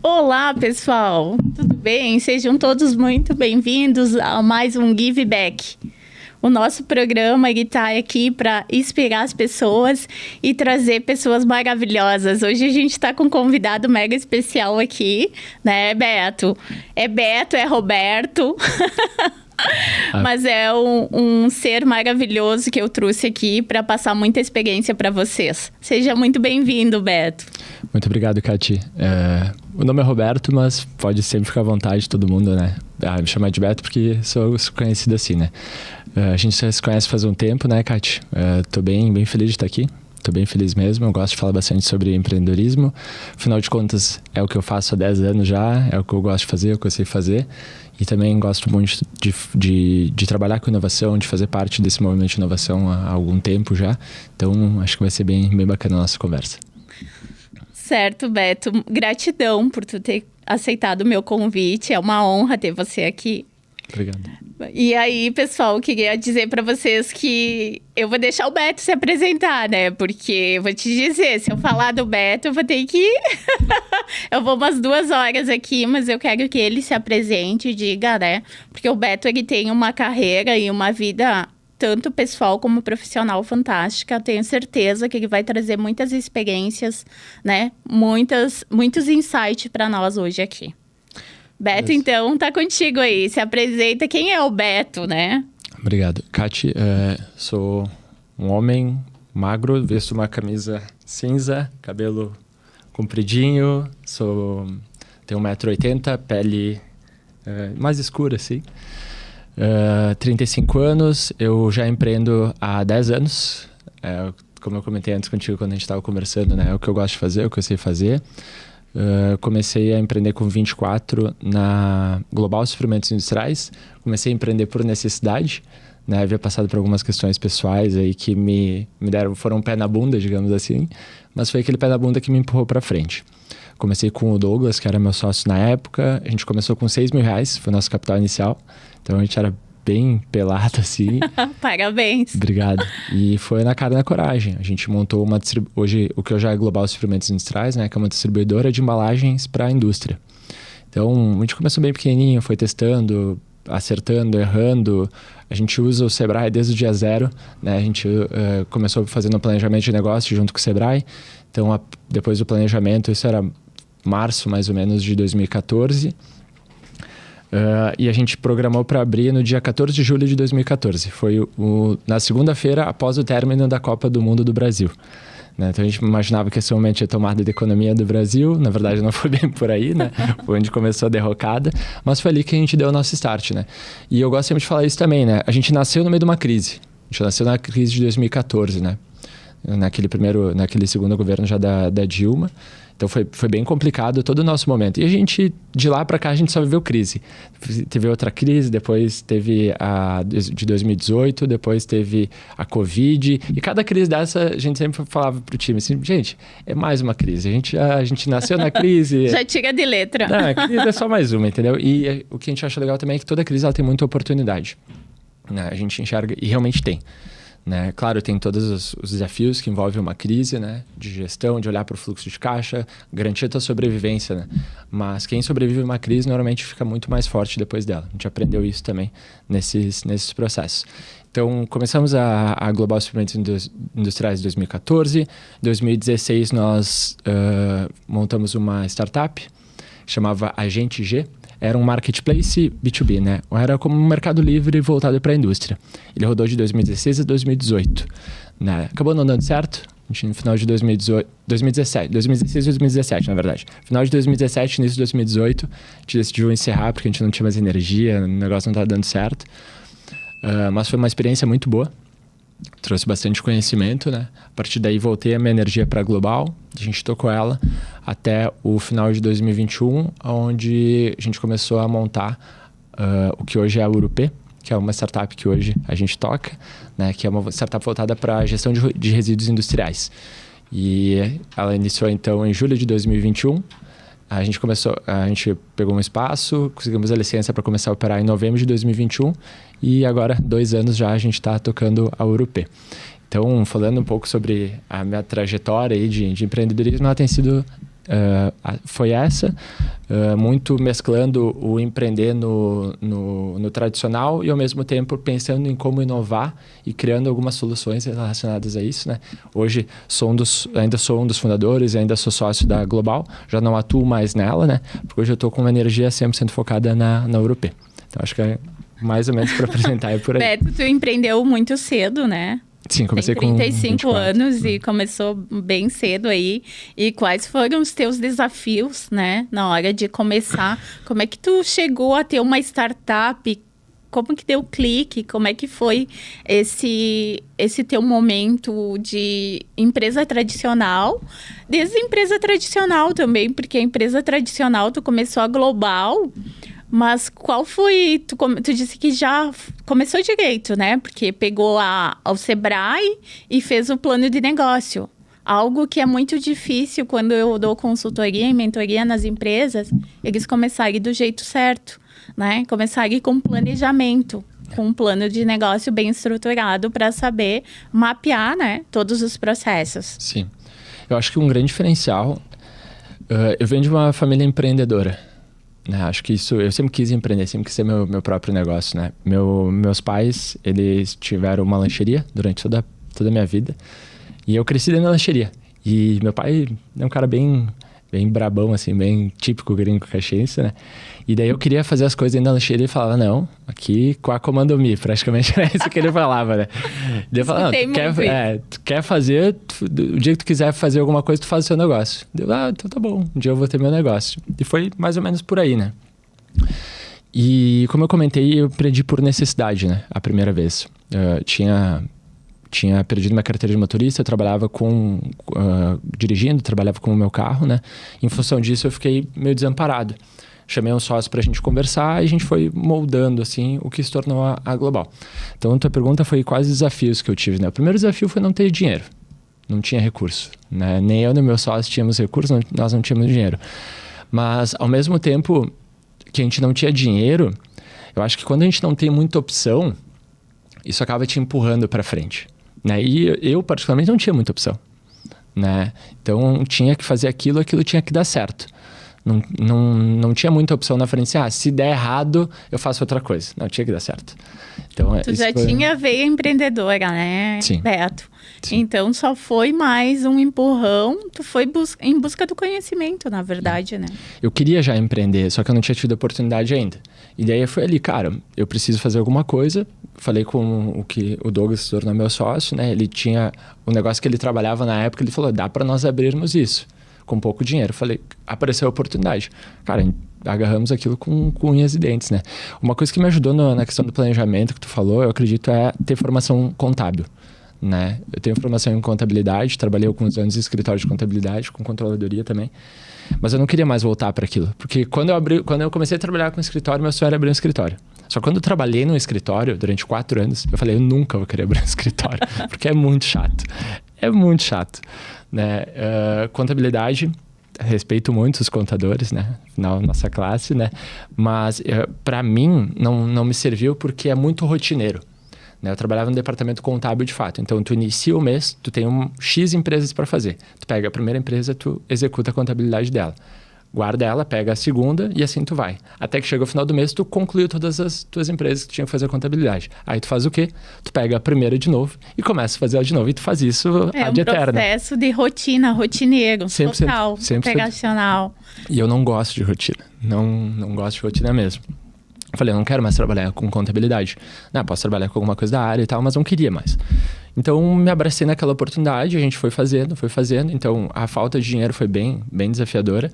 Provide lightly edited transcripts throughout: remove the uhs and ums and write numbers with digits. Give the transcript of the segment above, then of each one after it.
Olá, pessoal! Tudo bem? Sejam todos muito bem-vindos a mais um Give Back. O nosso programa está aqui para inspirar as pessoas e trazer pessoas maravilhosas. Hoje a gente está com um convidado mega especial aqui, né, Beto? É Beto, é Roberto... Mas é um ser maravilhoso que eu trouxe aqui para passar muita experiência para vocês. Seja muito bem-vindo, Beto. Muito obrigado, Cati. O nome é Roberto, mas pode sempre ficar à vontade todo mundo, né? Me chamar de Beto porque sou conhecido assim, né? A gente já se conhece faz um tempo, né, Cati? Tô bem feliz de estar aqui. Tô bem feliz mesmo, eu gosto de falar bastante sobre empreendedorismo. Afinal de contas, é o que eu faço há 10 anos já, é o que eu gosto de fazer, é o que eu sei fazer. E também gosto muito de trabalhar com inovação, de fazer parte desse movimento de inovação há algum tempo já. Então, acho que vai ser bem bacana a nossa conversa. Certo, Beto. Gratidão por tu ter aceitado o meu convite. É uma honra ter você aqui. Obrigado. E aí, pessoal, queria dizer para vocês que eu vou deixar o Beto se apresentar, né? Porque eu vou te dizer, se eu falar do Beto, eu vou ter que... eu vou umas 2 horas aqui, mas eu quero que ele se apresente e diga, né? Porque o Beto, ele tem uma carreira e uma vida, tanto pessoal como profissional, fantástica. Tenho certeza que ele vai trazer muitas experiências, né? Muitos insights para nós hoje aqui. Beto, então, tá contigo aí. Se apresenta. Quem é o Beto, né? Obrigado. Cati, sou um homem magro, visto uma camisa cinza, cabelo compridinho, tenho 1,80 m, pele mais escura, assim. 35 anos, eu já empreendo há 10 anos. Como eu comentei antes contigo quando a gente estava conversando, né? É o que eu gosto de fazer, é o que eu sei fazer. Comecei a empreender com 24 na Global Suprimentos Industriais. Comecei a empreender por necessidade, né? Havia passado por algumas questões pessoais aí que foram um pé na bunda, digamos assim, mas foi aquele pé na bunda que me empurrou para frente. Comecei com o Douglas, que era meu sócio na época. A gente começou com R$6.000, foi o nosso capital inicial. Então a gente era bem pelado, assim. Parabéns. Obrigado. E foi na cara e na coragem. A gente montou hoje, o que hoje é Global Suprimentos Industriais, né? Que é uma distribuidora de embalagens para a indústria. Então, a gente começou bem pequenininho, foi testando, acertando, errando. A gente usa o Sebrae desde o dia 0, né? A gente começou fazendo um planejamento de negócio junto com o Sebrae. Então, depois do planejamento, isso era março, mais ou menos, de 2014. E a gente programou para abrir no dia 14 de julho de 2014. Foi na segunda-feira após o término da Copa do Mundo do Brasil. Né? Então a gente imaginava que esse momento ia tomar da economia do Brasil. Na verdade não foi bem por aí, né? Foi onde começou a derrocada. Mas foi ali que a gente deu o nosso start, né? E eu gosto sempre de falar isso também, né? A gente nasceu no meio de uma crise. A gente nasceu na crise de 2014, né? Naquele segundo governo já da Dilma. Então foi bem complicado todo o nosso momento. E a gente, de lá para cá, a gente só viveu crise. Teve outra crise, depois teve a de 2018, depois teve a Covid. E cada crise dessa, a gente sempre falava pro time assim, gente, é mais uma crise. A gente nasceu na crise. Já tira de letra. Não, a crise é só mais uma, entendeu? E o que a gente acha legal também é que toda crise ela tem muita oportunidade. Né? A gente enxerga, e realmente tem. Né? Claro, tem todos os desafios que envolvem uma crise, né? De gestão, de olhar para o fluxo de caixa, garantir a tua sobrevivência. Né? Mas quem sobrevive a uma crise normalmente fica muito mais forte depois dela. A gente aprendeu isso também nesses processos. Então, começamos a Global Suprimentos Industriais em 2014. Em 2016, nós montamos uma startup, chamava Agente G. Era um marketplace B2B, né? Era como um mercado livre voltado para a indústria. Ele rodou de 2016 a 2018. Né? Acabou não dando certo. A gente, no final de 2016 e 2017, na verdade. No final de 2017, início de 2018, a gente decidiu encerrar porque a gente não tinha mais energia, o negócio não estava dando certo. Mas foi uma experiência muito boa. Trouxe bastante conhecimento, né? A partir daí voltei a minha energia para a Global. A gente tocou ela até o final de 2021, onde a gente começou a montar o que hoje é a Urupê, que é uma startup que hoje a gente toca, né? Que é uma startup voltada para a gestão de resíduos industriais. E ela iniciou então em julho de 2021. A gente pegou um espaço, conseguimos a licença para começar a operar em novembro de 2021 e agora, 2 anos já, a gente está tocando a Urupê. Então, falando um pouco sobre a minha trajetória aí de empreendedorismo, ela tem sido foi essa, muito mesclando o empreender no tradicional e ao mesmo tempo pensando em como inovar e criando algumas soluções relacionadas a isso, né? Hoje ainda sou um dos fundadores, ainda sou sócio da Global, já não atuo mais nela, né? Porque hoje eu estou com uma energia 100% focada na URP. Então acho que é mais ou menos para apresentar por aí. Beto, tu empreendeu muito cedo, né? Sim, comecei com 35 anos e começou bem cedo aí. E quais foram os teus desafios, né? Na hora de começar, como é que tu chegou a ter uma startup? Como que deu clique? Como é que foi esse teu momento de empresa tradicional? Desde empresa tradicional também, porque a empresa tradicional tu começou a Global. Mas qual foi... Tu disse que já começou direito, né? Porque pegou ao Sebrae e fez o plano de negócio. Algo que é muito difícil quando eu dou consultoria e mentoria nas empresas, eles começarem do jeito certo, né? Começarem com planejamento, com um plano de negócio bem estruturado para saber mapear, né, todos os processos. Sim. Eu acho que um grande diferencial... eu venho de uma família empreendedora. Acho que isso, eu sempre quis empreender, sempre quis ser meu próprio negócio, né? Meus pais, eles tiveram uma lancheria durante toda a minha vida e eu cresci dentro da lancheria. E meu pai é um cara bem brabão, assim, bem típico gringo caxiense, né? E daí eu queria fazer as coisas dentro da lancheria e falava, não, aqui com a comando me, praticamente era isso que ele falava, né? Daí eu falava, tu quer fazer, o dia que tu quiser fazer alguma coisa, tu faz o seu negócio. Daí eu, então tá bom, um dia eu vou ter meu negócio. E foi mais ou menos por aí, né? E como eu comentei, eu aprendi por necessidade, né? A primeira vez. Tinha perdido minha carteira de motorista, eu trabalhava dirigindo, trabalhava com o meu carro, né? Em função disso, eu fiquei meio desamparado. Chamei um sócio pra gente conversar e a gente foi moldando, assim, o que se tornou a Global. Então, a tua pergunta foi quais desafios que eu tive, né? O primeiro desafio foi não ter dinheiro. Não tinha recurso, né? Nem eu nem meu sócio tínhamos recursos, nós não tínhamos dinheiro. Mas, ao mesmo tempo que a gente não tinha dinheiro, eu acho que quando a gente não tem muita opção, isso acaba te empurrando pra frente. Né? E eu, particularmente, não tinha muita opção. Né? Então, tinha que fazer aquilo tinha que dar certo. Não tinha muita opção na frente. Se der errado, eu faço outra coisa. Não, tinha que dar certo. Então, tu já tinha veia empreendedora, né, Sim. Beto? Sim. Então, só foi mais um empurrão. Tu foi em busca do conhecimento, na verdade, né? Eu queria já empreender, só que eu não tinha tido a oportunidade ainda. E daí foi ali, cara, eu preciso fazer alguma coisa. Falei com o Douglas, se tornou meu sócio, né? Ele tinha o negócio que ele trabalhava na época, ele falou, dá para nós abrirmos isso com pouco dinheiro. Falei, apareceu a oportunidade. Cara, agarramos aquilo com unhas e dentes, né? Uma coisa que me ajudou na questão do planejamento que tu falou, eu acredito, é ter formação contábil, né? Eu tenho formação em contabilidade, trabalhei alguns anos em escritório de contabilidade, com controladoria também. Mas eu não queria mais voltar para aquilo. Porque quando eu comecei a trabalhar com escritório, meu sonho era abrir um escritório. Só que quando eu trabalhei num escritório durante 4 anos, eu falei, eu nunca vou querer abrir um escritório. Porque é muito chato. É muito chato. Né? Contabilidade, respeito muito os contadores, né? Afinal, nossa classe, né? Mas para mim não me serviu porque é muito rotineiro. Né? Eu trabalhava no departamento contábil de fato. Então, tu inicia o mês, tu tem X empresas para fazer. Tu pega a primeira empresa, tu executa a contabilidade dela. Guarda ela, pega a segunda e assim tu vai. Até que chega o final do mês, tu concluiu todas as tuas empresas que tinham que fazer a contabilidade. Aí tu faz o quê? Tu pega a primeira de novo e começa a fazer ela de novo. E tu faz isso ad eterna. É um processo de rotina, rotineiro, 100%, total, 100%. operacional. E eu não gosto de rotina. Não gosto de rotina mesmo. Eu falei, eu não quero mais trabalhar com contabilidade. Não, posso trabalhar com alguma coisa da área e tal, mas não queria mais. Então, me abracei naquela oportunidade, a gente foi fazendo. Então, a falta de dinheiro foi bem desafiadora.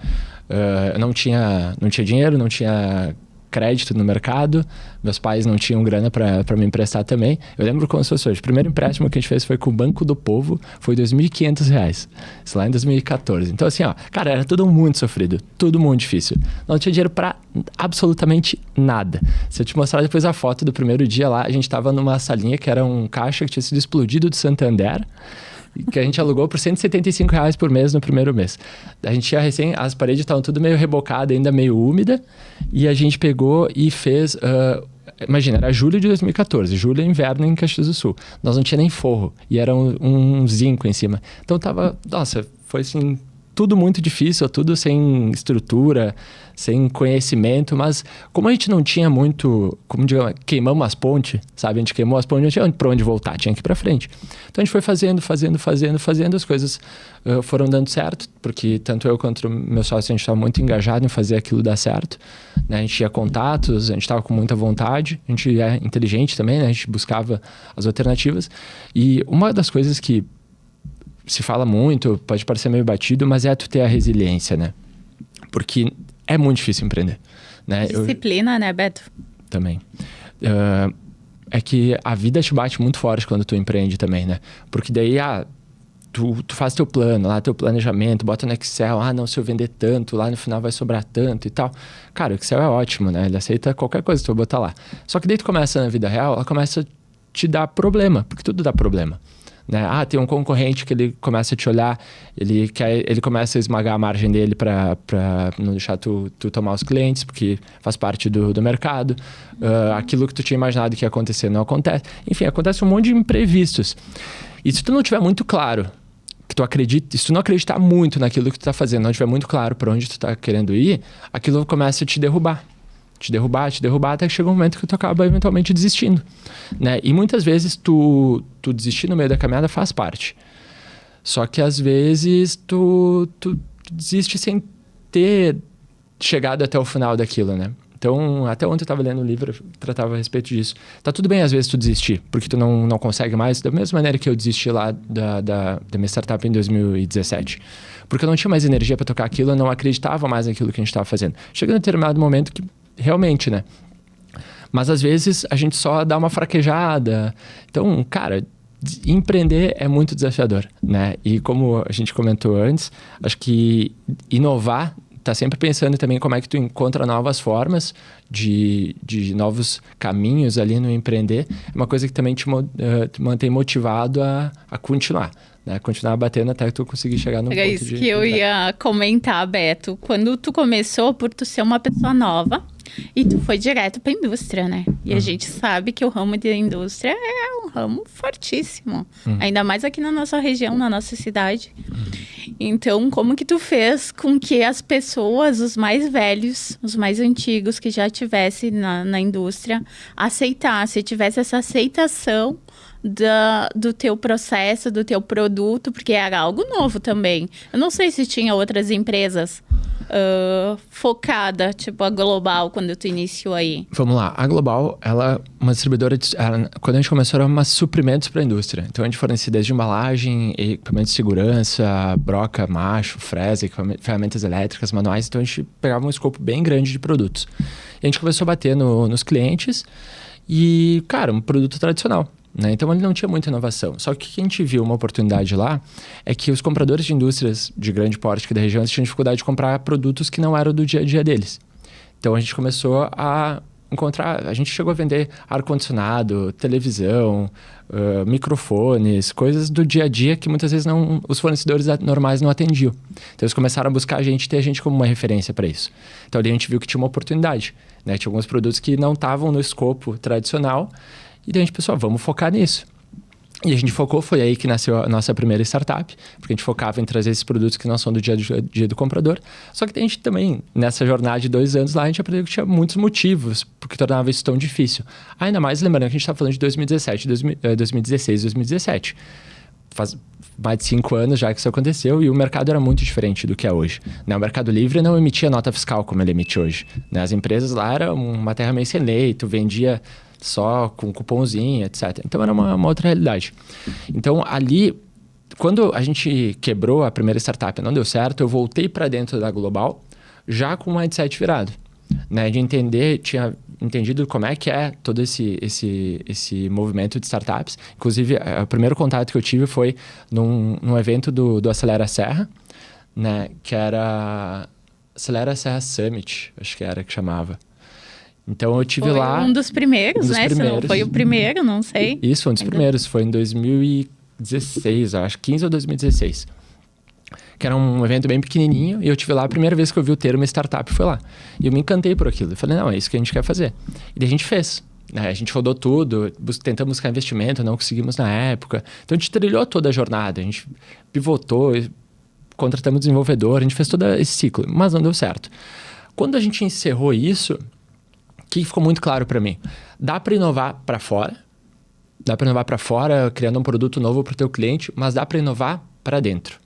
Eu não tinha dinheiro, não tinha crédito no mercado. Meus pais não tinham grana para me emprestar também. Eu lembro como se fosse hoje. O primeiro empréstimo que a gente fez foi com o Banco do Povo, foi R$2.500. Isso lá em 2014. Então, assim, cara, era tudo muito sofrido, tudo muito difícil. Não tinha dinheiro para absolutamente nada. Se eu te mostrar depois a foto do primeiro dia lá, a gente tava numa salinha que era um caixa que tinha sido explodido do Santander, que a gente alugou por R$175 por mês no primeiro mês. A gente tinha as paredes estavam tudo meio rebocadas, ainda meio úmida, e a gente pegou e fez... imagina, era julho de 2014, julho é inverno em Caxias do Sul. Nós não tinha nem forro, e era um zinco em cima. Então tava... Nossa, foi assim... tudo muito difícil, tudo sem estrutura, sem conhecimento, mas como a gente não tinha muito, como digamos, queimamos as pontes, sabe? A gente queimou as pontes, não tinha pra onde voltar, tinha que ir pra frente. Então a gente foi fazendo, as coisas foram dando certo, porque tanto eu quanto o meu sócio, a gente estava muito engajado em fazer aquilo dar certo, né? A gente tinha contatos, a gente estava com muita vontade, a gente é inteligente também, né? A gente buscava as alternativas. E uma das coisas que se fala muito, pode parecer meio batido, mas é tu ter a resiliência, né? Porque é muito difícil empreender, né? Disciplina, né, Beto? Também. É que a vida te bate muito forte quando tu empreende também, né? Porque daí, tu faz teu plano, lá teu planejamento, bota no Excel, não, se eu vender tanto, lá no final vai sobrar tanto e tal. Cara, o Excel é ótimo, né? Ele aceita qualquer coisa que tu vai botar lá. Só que daí tu começa na vida real, ela começa a te dar problema, porque tudo dá problema. Né? Tem um concorrente que ele começa a te olhar, ele começa a esmagar a margem dele para não deixar tu tomar os clientes, porque faz parte do mercado. Aquilo que tu tinha imaginado que ia acontecer não acontece. Enfim, acontece um monte de imprevistos. E se tu não tiver muito claro que tu acredita, se tu não acreditar muito naquilo que tu tá fazendo, não tiver muito claro para onde tu tá querendo ir, aquilo começa a te derrubar, até que chega um momento que tu acaba eventualmente desistindo, né? E muitas vezes tu desistir no meio da caminhada faz parte. Só que às vezes tu desiste sem ter chegado até o final daquilo, né? Então, até ontem eu estava lendo um livro que tratava a respeito disso. Tá tudo bem às vezes tu desistir, porque tu não consegue mais, da mesma maneira que eu desisti lá da minha startup em 2017. Porque eu não tinha mais energia para tocar aquilo, eu não acreditava mais naquilo que a gente estava fazendo. Chega em um determinado momento que realmente, né? Mas às vezes a gente só dá uma fraquejada. Então, cara, empreender é muito desafiador, né? E como a gente comentou antes, acho que inovar, tá sempre pensando também como é que tu encontra novas formas de novos caminhos ali no empreender. É uma coisa que também te mantém motivado a continuar. Né? Continuar batendo até que tu conseguir chegar no ponto de... É isso que eu ia comentar, Beto. Quando tu começou, por tu ser uma pessoa nova, e tu foi direto para a indústria, né? E a gente sabe que o ramo da indústria é um ramo fortíssimo. Ainda mais aqui na nossa região, na nossa cidade. Então, como que tu fez com que as pessoas, os mais velhos, os mais antigos, que já tivessem na indústria, aceitassem, tivesse essa aceitação do teu processo, do teu produto, porque era algo novo também. Eu não sei se tinha outras empresas focada, tipo a Global, quando tu iniciou aí. Vamos lá, a Global, ela é uma distribuidora, quando a gente começou, era uma suprimentos para a indústria. Então a gente fornecia desde embalagem, equipamentos de segurança, broca, macho, fresa, ferramentas elétricas, manuais. Então a gente pegava um escopo bem grande de produtos. E a gente começou a bater nos clientes e, cara, um produto tradicional. Né? Então ele não tinha muita inovação. Só que o que a gente viu uma oportunidade lá é que os compradores de indústrias de grande porte aqui da região tinham dificuldade de comprar produtos que não eram do dia a dia deles. Então a gente começou a encontrar, a gente chegou a vender ar-condicionado, televisão, microfones, coisas do dia a dia que muitas vezes os fornecedores normais não atendiam. Então eles começaram a buscar a gente, ter a gente como uma referência para isso. Então ali a gente viu que tinha uma oportunidade. Né? Tinha alguns produtos que não estavam no escopo tradicional. E daí a gente pensou, vamos focar nisso. E a gente focou, foi aí que nasceu a nossa primeira startup, porque a gente focava em trazer esses produtos que não são do dia a dia do comprador. Só que a gente também, nessa jornada de 2 anos lá, a gente aprendeu que tinha muitos motivos porque tornava isso tão difícil. Ainda mais lembrando que a gente está falando de 2016, 2017. Faz mais de 5 anos já que isso aconteceu e o mercado era muito diferente do que é hoje. Né? O Mercado Livre não emitia nota fiscal como ele emite hoje. Né? As empresas lá eram uma terra meio sem lei, tu vendia só com cupomzinho, etc. Então era uma outra realidade. Então ali, quando a gente quebrou a primeira startup e não deu certo, eu voltei para dentro da Global já com o mindset virado. Né? De entender, tinha entendido como é que é todo esse movimento de startups. Inclusive, o primeiro contato que eu tive foi num evento do Acelera Serra, né? Que era Acelera Serra Summit, acho que era que chamava. Então eu tive lá... um dos primeiros, né? Se não foi o primeiro, não sei. Isso, um dos primeiros. Foi em 2016, acho, 15 ou 2016. Que era um evento bem pequenininho. E eu tive lá, a primeira vez que eu vi o termo startup foi lá. E eu me encantei por aquilo. Eu falei, não, é isso que a gente quer fazer. E daí a gente fez. Né? A gente rodou tudo, tentamos buscar investimento, não conseguimos na época. Então a gente trilhou toda a jornada. A gente pivotou, contratamos desenvolvedor, a gente fez todo esse ciclo, mas não deu certo. Quando a gente encerrou isso, o que ficou muito claro para mim? Dá para inovar para fora, criando um produto novo para o teu cliente, mas dá para inovar para dentro.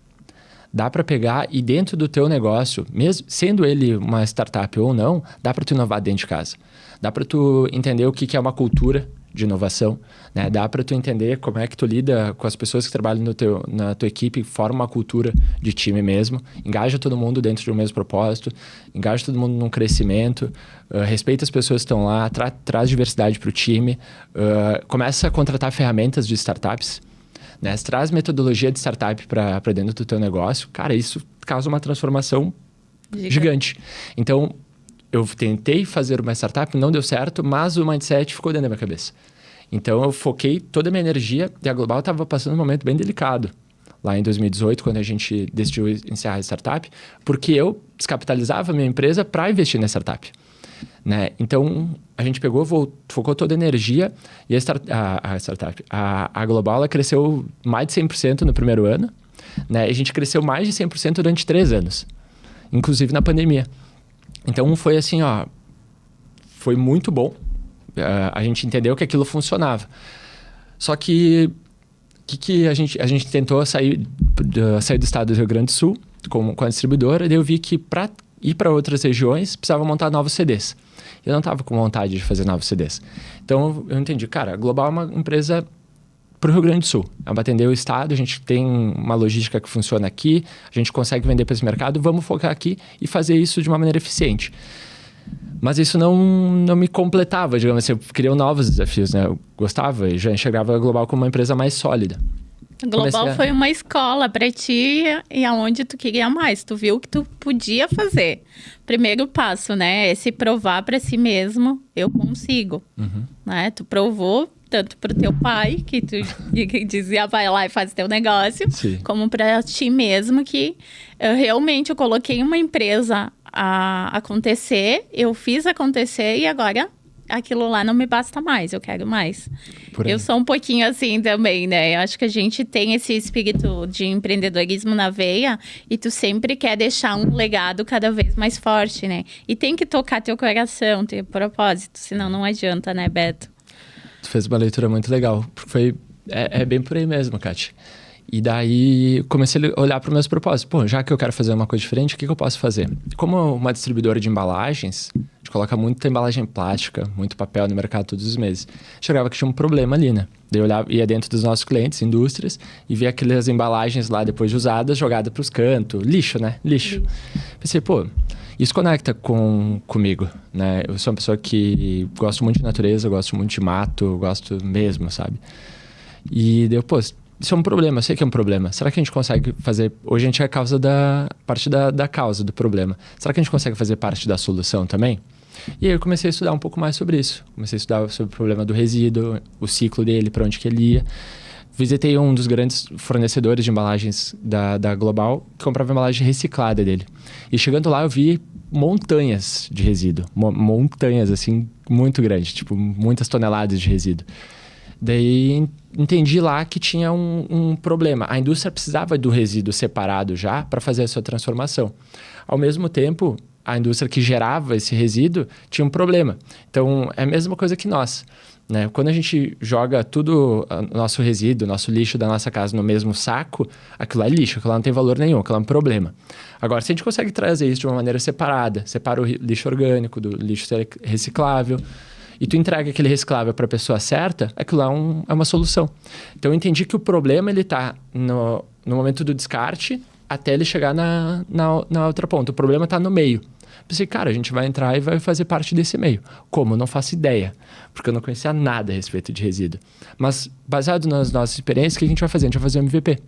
Dá para pegar e dentro do teu negócio, mesmo sendo ele uma startup ou não, dá para tu inovar dentro de casa. Dá para tu entender o que é uma cultura de inovação, né? Dá para tu entender como é que tu lida com as pessoas que trabalham na tua equipe, forma uma cultura de time mesmo, engaja todo mundo dentro de um mesmo propósito, engaja todo mundo num crescimento, respeita as pessoas que estão lá, traz diversidade para o time, começa a contratar ferramentas de startups, né? Traz metodologia de startup para dentro do teu negócio. Cara, isso causa uma transformação gigante. Então, eu tentei fazer uma startup, não deu certo, mas o mindset ficou dentro da minha cabeça. Então, eu foquei toda a minha energia e a Global estava passando um momento bem delicado. Lá em 2018, quando a gente decidiu encerrar a startup, porque eu descapitalizava a minha empresa para investir na startup. Né? Então, a gente focou toda a energia e a Global ela cresceu mais de 100% no primeiro ano. Né? E a gente cresceu mais de 100% durante 3 anos, inclusive na pandemia. Então, foi assim, foi muito bom. A gente entendeu que aquilo funcionava. Só que a gente tentou sair do estado do Rio Grande do Sul com a distribuidora, e daí eu vi que para ir para outras regiões precisava montar novos CDs. Eu não estava com vontade de fazer novos CDs. Então, eu entendi, cara, a Global é uma empresa para o Rio Grande do Sul. É para atender o estado, a gente tem uma logística que funciona aqui, a gente consegue vender para esse mercado, vamos focar aqui e fazer isso de uma maneira eficiente. Mas isso não me completava, digamos assim, eu queria novos desafios, né? Eu gostava e já enxergava a Global como uma empresa mais sólida. A Global foi uma escola para ti e aonde tu queria mais. Tu viu que tu podia fazer. Primeiro passo, né? É se provar para si mesmo, eu consigo. Uhum. Né? Tu provou tanto para o teu pai, que tu dizia, vai lá e faz teu negócio, Sim. como para ti mesmo, que eu coloquei uma empresa a acontecer, eu fiz acontecer e agora aquilo lá não me basta mais, eu quero mais. Eu sou um pouquinho assim também, né? Eu acho que a gente tem esse espírito de empreendedorismo na veia e tu sempre quer deixar um legado cada vez mais forte, né? E tem que tocar teu coração, teu propósito, senão não adianta, né, Beto? Tu fez uma leitura muito legal. É bem por aí mesmo, Kátia. E daí comecei a olhar para os meus propósitos. Pô, já que eu quero fazer uma coisa diferente, o que eu posso fazer? Como uma distribuidora de embalagens, a gente coloca muita embalagem plástica, muito papel no mercado todos os meses. Chegava que tinha um problema ali, né? Daí eu ia dentro dos nossos clientes, indústrias, e via aquelas embalagens lá depois de usadas, jogadas para os cantos. Lixo, né? Lixo. Pensei, pô, isso conecta comigo, né? Eu sou uma pessoa que gosto muito de natureza, gosto muito de mato, gosto mesmo, sabe? E daí, pô, isso é um problema, eu sei que é um problema. Será que a gente consegue fazer... Hoje a gente é parte da causa do problema. Será que a gente consegue fazer parte da solução também? E aí eu comecei a estudar um pouco mais sobre isso. Comecei a estudar sobre o problema do resíduo, o ciclo dele, para onde que ele ia. Visitei um dos grandes fornecedores de embalagens da Global, que comprava embalagem reciclada dele. E chegando lá eu vi montanhas de resíduo. Montanhas, assim, muito grandes. Tipo, muitas toneladas de resíduo. Daí entendi lá que tinha um problema. A indústria precisava do resíduo separado já para fazer a sua transformação. Ao mesmo tempo, a indústria que gerava esse resíduo tinha um problema. Então, é a mesma coisa que nós. Né? Quando a gente joga tudo, o nosso resíduo, nosso lixo da nossa casa no mesmo saco, aquilo é lixo, aquilo não tem valor nenhum, aquilo é um problema. Agora, se a gente consegue trazer isso de uma maneira separada, separa o lixo orgânico do lixo reciclável, e tu entrega aquele reciclável para a pessoa certa, aquilo é uma solução. Então, eu entendi que o problema ele está no momento do descarte até ele chegar na outra ponta. O problema está no meio. Pensei, cara, a gente vai entrar e vai fazer parte desse meio. Como? Eu não faço ideia, porque eu não conhecia nada a respeito de resíduo. Mas, baseado nas nossas experiências, o que a gente vai fazer? A gente vai fazer um MVP.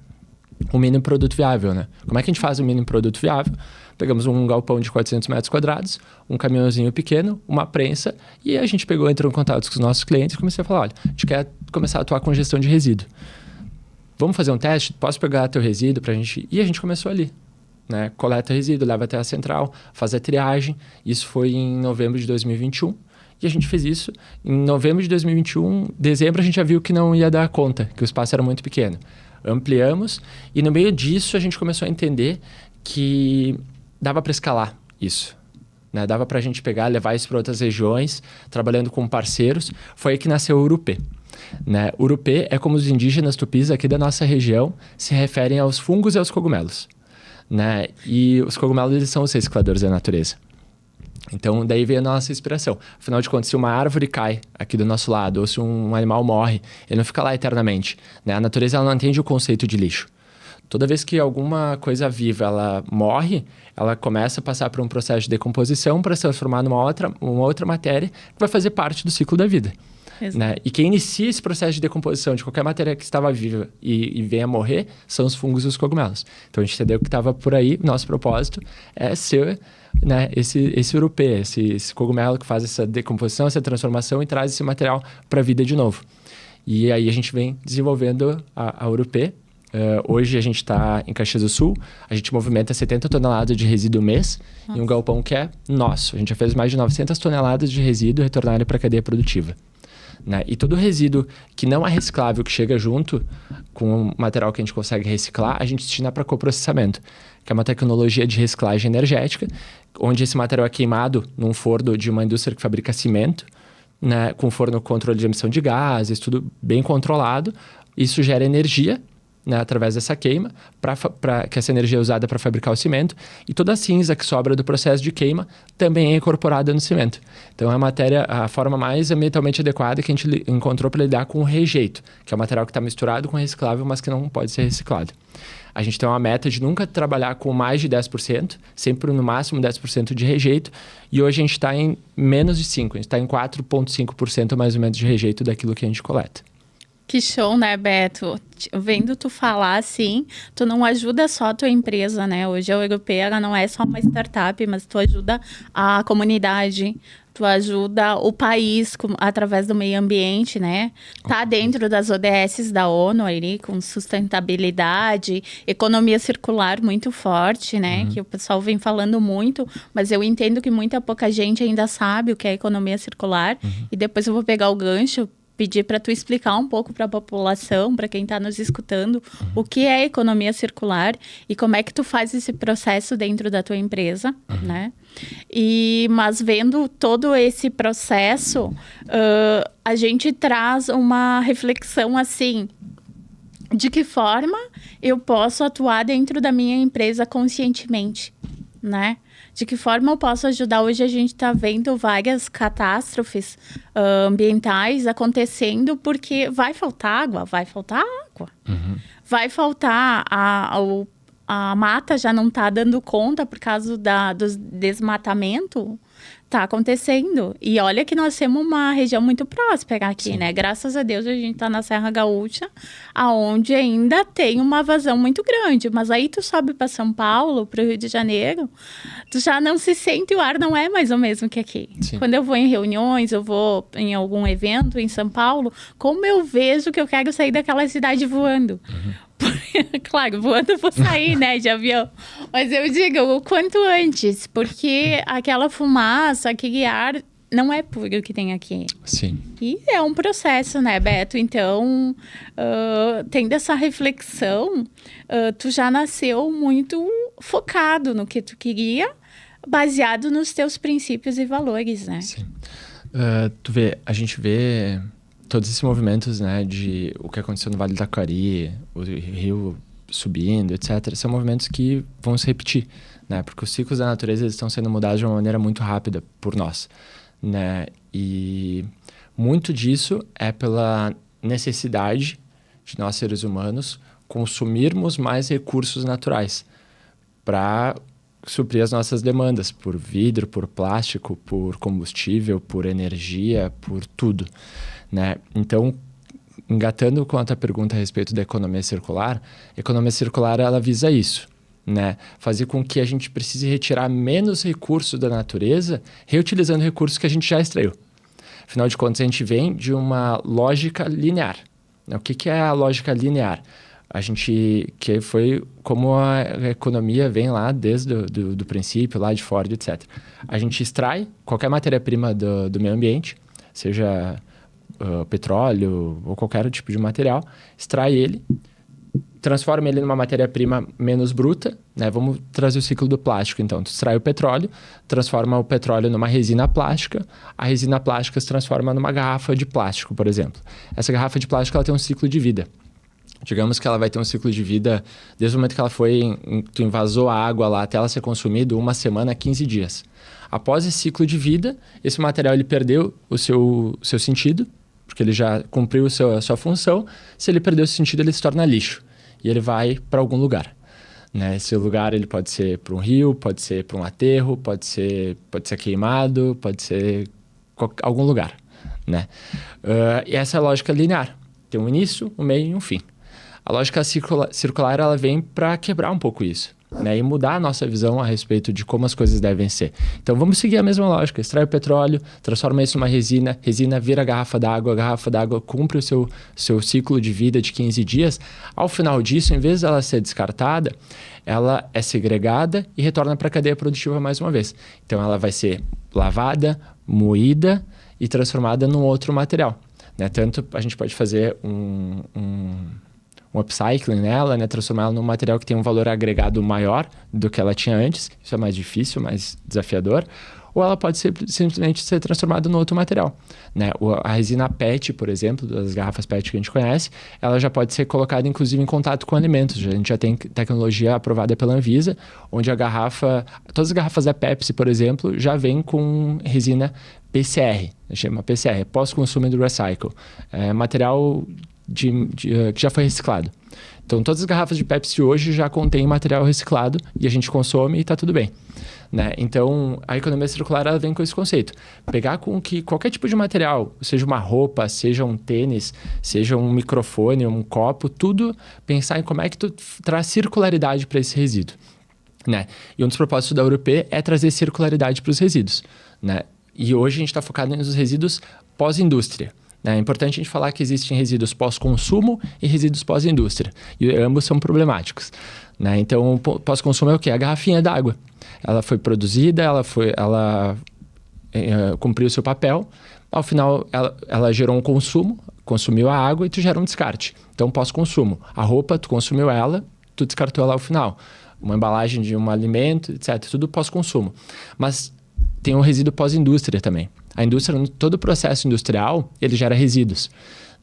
Um mínimo produto viável, né? Como é que a gente faz um mínimo produto viável? Pegamos um galpão de 400 metros quadrados, um caminhãozinho pequeno, uma prensa, e a gente entrou em contato com os nossos clientes e comecei a falar, olha, a gente quer começar a atuar com gestão de resíduo. Vamos fazer um teste? Posso pegar teu resíduo pra gente... E a gente começou ali, né? Coleta resíduo, leva até a central, faz a triagem. Isso foi em novembro de 2021. E a gente fez isso. Em novembro de 2021, dezembro, a gente já viu que não ia dar conta, que o espaço era muito pequeno. Ampliamos e no meio disso a gente começou a entender que dava para escalar isso. Né? Dava para a gente pegar, levar isso para outras regiões, trabalhando com parceiros. Foi aí que nasceu o Urupê. Né? Urupê é como os indígenas tupis aqui da nossa região se referem aos fungos e aos cogumelos. Né? E os cogumelos, eles são os recicladores da natureza. Então, daí veio a nossa inspiração. Afinal de contas, se uma árvore cai aqui do nosso lado, ou se um animal morre, ele não fica lá eternamente. Né? A natureza, ela não entende o conceito de lixo. Toda vez que alguma coisa viva, ela morre, ela começa a passar por um processo de decomposição para se transformar numa outra matéria que vai fazer parte do ciclo da vida. Né? E quem inicia esse processo de decomposição de qualquer matéria que estava viva e venha a morrer são os fungos e os cogumelos. Então a gente entendeu que estava por aí, nosso propósito é ser, né, esse urupê, esse cogumelo que faz essa decomposição, essa transformação e traz esse material para a vida de novo. E aí a gente vem desenvolvendo a urupê. Hoje a gente está em Caxias do Sul, a gente movimenta 70 toneladas de resíduo mês em um galpão que é nosso. A gente já fez mais de 900 toneladas de resíduo retornarem para a cadeia produtiva. Né? E todo resíduo que não é reciclável, que chega junto com o material que a gente consegue reciclar, a gente destina para coprocessamento, que é uma tecnologia de reciclagem energética, onde esse material é queimado num forno de uma indústria que fabrica cimento, né? Com forno com controle de emissão de gases, tudo bem controlado. Isso gera energia, né, através dessa queima, que essa energia é usada para fabricar o cimento, e toda a cinza que sobra do processo de queima também é incorporada no cimento. Então é a forma mais ambientalmente adequada que a gente encontrou para lidar com o rejeito, que é o material que está misturado com reciclável, mas que não pode ser reciclado. A gente tem uma meta de nunca trabalhar com mais de 10%, sempre no máximo 10% de rejeito, e hoje a gente está em menos de 5%, a gente está em 4,5% mais ou menos de rejeito daquilo que a gente coleta. Que show, né, Beto? Vendo tu falar assim, tu não ajuda só a tua empresa, né? Hoje a Urupê, ela não é só uma startup, mas tu ajuda a comunidade, tu ajuda o país através do meio ambiente, né? Tá dentro das ODS da ONU ali, com sustentabilidade, economia circular muito forte, né? Que o pessoal vem falando muito, mas eu entendo que pouca gente ainda sabe o que é economia circular. E depois eu vou pegar o gancho, pedir para tu explicar um pouco para a população, para quem está nos escutando, o que é economia circular e como é que tu faz esse processo dentro da tua empresa, né? Mas vendo todo esse processo, a gente traz uma reflexão assim, de que forma eu posso atuar dentro da minha empresa conscientemente, né? De que forma eu posso ajudar? Hoje a gente está vendo várias catástrofes ambientais acontecendo porque vai faltar água. Vai faltar a mata já não está dando conta por causa do desmatamento. Está acontecendo. E olha que nós temos uma região muito próspera aqui, Sim. né? Graças a Deus a gente está na Serra Gaúcha, aonde ainda tem uma vazão muito grande. Mas aí tu sobe para São Paulo, para o Rio de Janeiro, tu já não se sente, o ar não é mais o mesmo que aqui. Sim. Quando eu vou em reuniões, eu vou em algum evento em São Paulo, como eu vejo que eu quero sair daquela cidade voando. Claro, voando eu vou sair, né, de avião. Mas eu digo o quanto antes, porque aquela fumaça, aquele ar, não é puro que tem aqui. Sim. E é um processo, né, Beto? Então, tendo essa reflexão, tu já nasceu muito focado no que tu queria, baseado nos teus princípios e valores, né? Sim. A gente vê todos esses movimentos, né, de o que aconteceu no Vale do Taquari, o rio subindo, etc., são movimentos que vão se repetir, né, porque os ciclos da natureza eles estão sendo mudados de uma maneira muito rápida por nós, né, e muito disso é pela necessidade de nós, seres humanos, consumirmos mais recursos naturais para suprir as nossas demandas por vidro, por plástico, por combustível, por energia, por tudo. Né? Então, engatando com a tua pergunta a respeito da economia circular, a economia circular ela visa isso, né? Fazer com que a gente precise retirar menos recursos da natureza, reutilizando recursos que a gente já extraiu. Afinal de contas, a gente vem de uma lógica linear. O que é a lógica linear? Que foi como a economia vem lá desde do princípio, lá de Ford, etc. A gente extrai qualquer matéria-prima do meio ambiente, seja petróleo ou qualquer tipo de material, extrai ele, transforma ele numa matéria-prima menos bruta, né? Vamos trazer o ciclo do plástico, então. Tu extrai o petróleo, transforma o petróleo numa resina plástica, a resina plástica se transforma numa garrafa de plástico, por exemplo. Essa garrafa de plástico, ela tem um ciclo de vida. Digamos que ela vai ter um ciclo de vida, desde o momento que ela tu invasou a água lá até ela ser consumida, 1 semana, 15 dias. Após esse ciclo de vida, esse material ele perdeu o seu sentido, porque ele já cumpriu a sua função. Se ele perdeu o sentido, ele se torna lixo. E ele vai para algum lugar. Né? Esse lugar ele pode ser para um rio, pode ser para um aterro, pode ser queimado, pode ser algum lugar. Né? E essa é a lógica linear. Tem um início, um meio e um fim. A lógica circular ela vem para quebrar um pouco isso, né? E mudar a nossa visão a respeito de como as coisas devem ser. Então, vamos seguir a mesma lógica. Extrai o petróleo, transforma isso numa resina vira a garrafa d'água cumpre o seu ciclo de vida de 15 dias. Ao final disso, em vez dela ser descartada, ela é segregada e retorna para a cadeia produtiva mais uma vez. Então, ela vai ser lavada, moída e transformada num outro material. Né? Tanto a gente pode fazer um upcycling nela, né? Transformar ela num material que tem um valor agregado maior do que ela tinha antes. Isso é mais difícil, mais desafiador. Ou ela pode simplesmente ser transformada num outro material. Né? A resina PET, por exemplo, das garrafas PET que a gente conhece, ela já pode ser colocada, inclusive, em contato com alimentos. A gente já tem tecnologia aprovada pela Anvisa, onde todas as garrafas da Pepsi, por exemplo, já vêm com resina PCR. Chama PCR, pós-consumo do recycle. É material que já foi reciclado. Então, todas as garrafas de Pepsi hoje já contêm material reciclado e a gente consome e está tudo bem. Né? Então, a economia circular ela vem com esse conceito. Pegar com que qualquer tipo de material, seja uma roupa, seja um tênis, seja um microfone, um copo, tudo pensar em como é que tu traz circularidade para esse resíduo. Né? E um dos propósitos da URP é trazer circularidade para os resíduos. Né? E hoje a gente está focado nos resíduos pós-indústria. É importante a gente falar que existem resíduos pós-consumo e resíduos pós-indústria. E ambos são problemáticos. Né? Então, pós-consumo é o quê? A garrafinha d'água. Ela foi produzida, ela cumpriu o seu papel. Ao final, ela gerou um consumo, consumiu a água e tu gera um descarte. Então, pós-consumo. A roupa, tu consumiu ela, tu descartou ela ao final. Uma embalagem de um alimento, etc. Tudo pós-consumo. Mas tem um resíduo pós-indústria também. A indústria, todo o processo industrial, ele gera resíduos,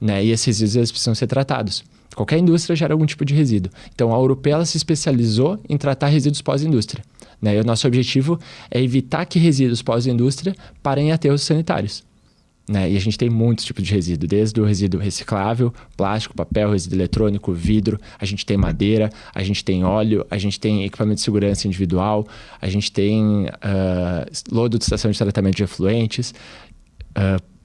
né? E esses resíduos eles precisam ser tratados. Qualquer indústria gera algum tipo de resíduo. Então, a URP ela se especializou em tratar resíduos pós-indústria. Né? E o nosso objetivo é evitar que resíduos pós-indústria parem em aterros sanitários. Né? E a gente tem muitos tipos de resíduo, desde o resíduo reciclável, plástico, papel, resíduo eletrônico, vidro, a gente tem madeira, a gente tem óleo, a gente tem equipamento de segurança individual, a gente tem lodo de estação de tratamento de efluentes,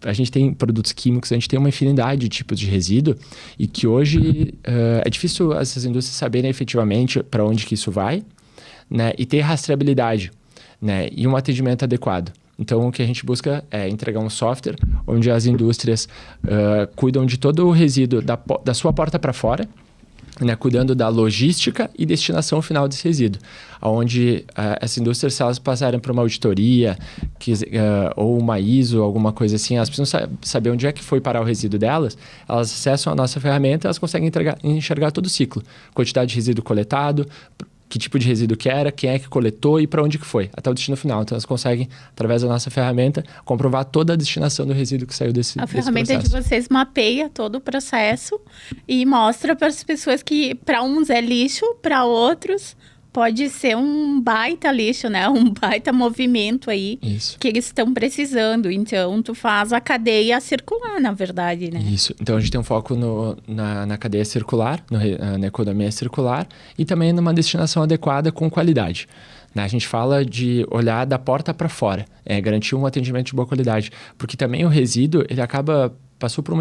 a gente tem produtos químicos, a gente tem uma infinidade de tipos de resíduo e que hoje é difícil essas indústrias saberem efetivamente para onde que isso vai, né? E ter rastreabilidade, né? E um atendimento adequado. Então, o que a gente busca é entregar um software onde as indústrias cuidam de todo o resíduo da sua porta para fora, né, cuidando da logística e destinação final desse resíduo. Onde essas indústrias, se elas passarem por uma auditoria ou uma ISO, alguma coisa assim, elas precisam saber onde é que foi parar o resíduo delas, elas acessam a nossa ferramenta, elas conseguem enxergar todo o ciclo. Quantidade de resíduo coletado, que tipo de resíduo que era, quem é que coletou e para onde que foi, até o destino final. Então, elas conseguem, através da nossa ferramenta, comprovar toda a destinação do resíduo que saiu desse processo. A ferramenta de vocês mapeia todo o processo e mostra para as pessoas que para uns é lixo, para outros pode ser um baita lixo, né? Um baita movimento aí. Isso. Que eles estão precisando. Então, tu faz a cadeia circular, na verdade, né? Isso. Então, a gente tem um foco na cadeia circular, na economia circular e também numa destinação adequada com qualidade. Né? A gente fala de olhar da porta para fora, garantir um atendimento de boa qualidade. Porque também o resíduo, ele passou por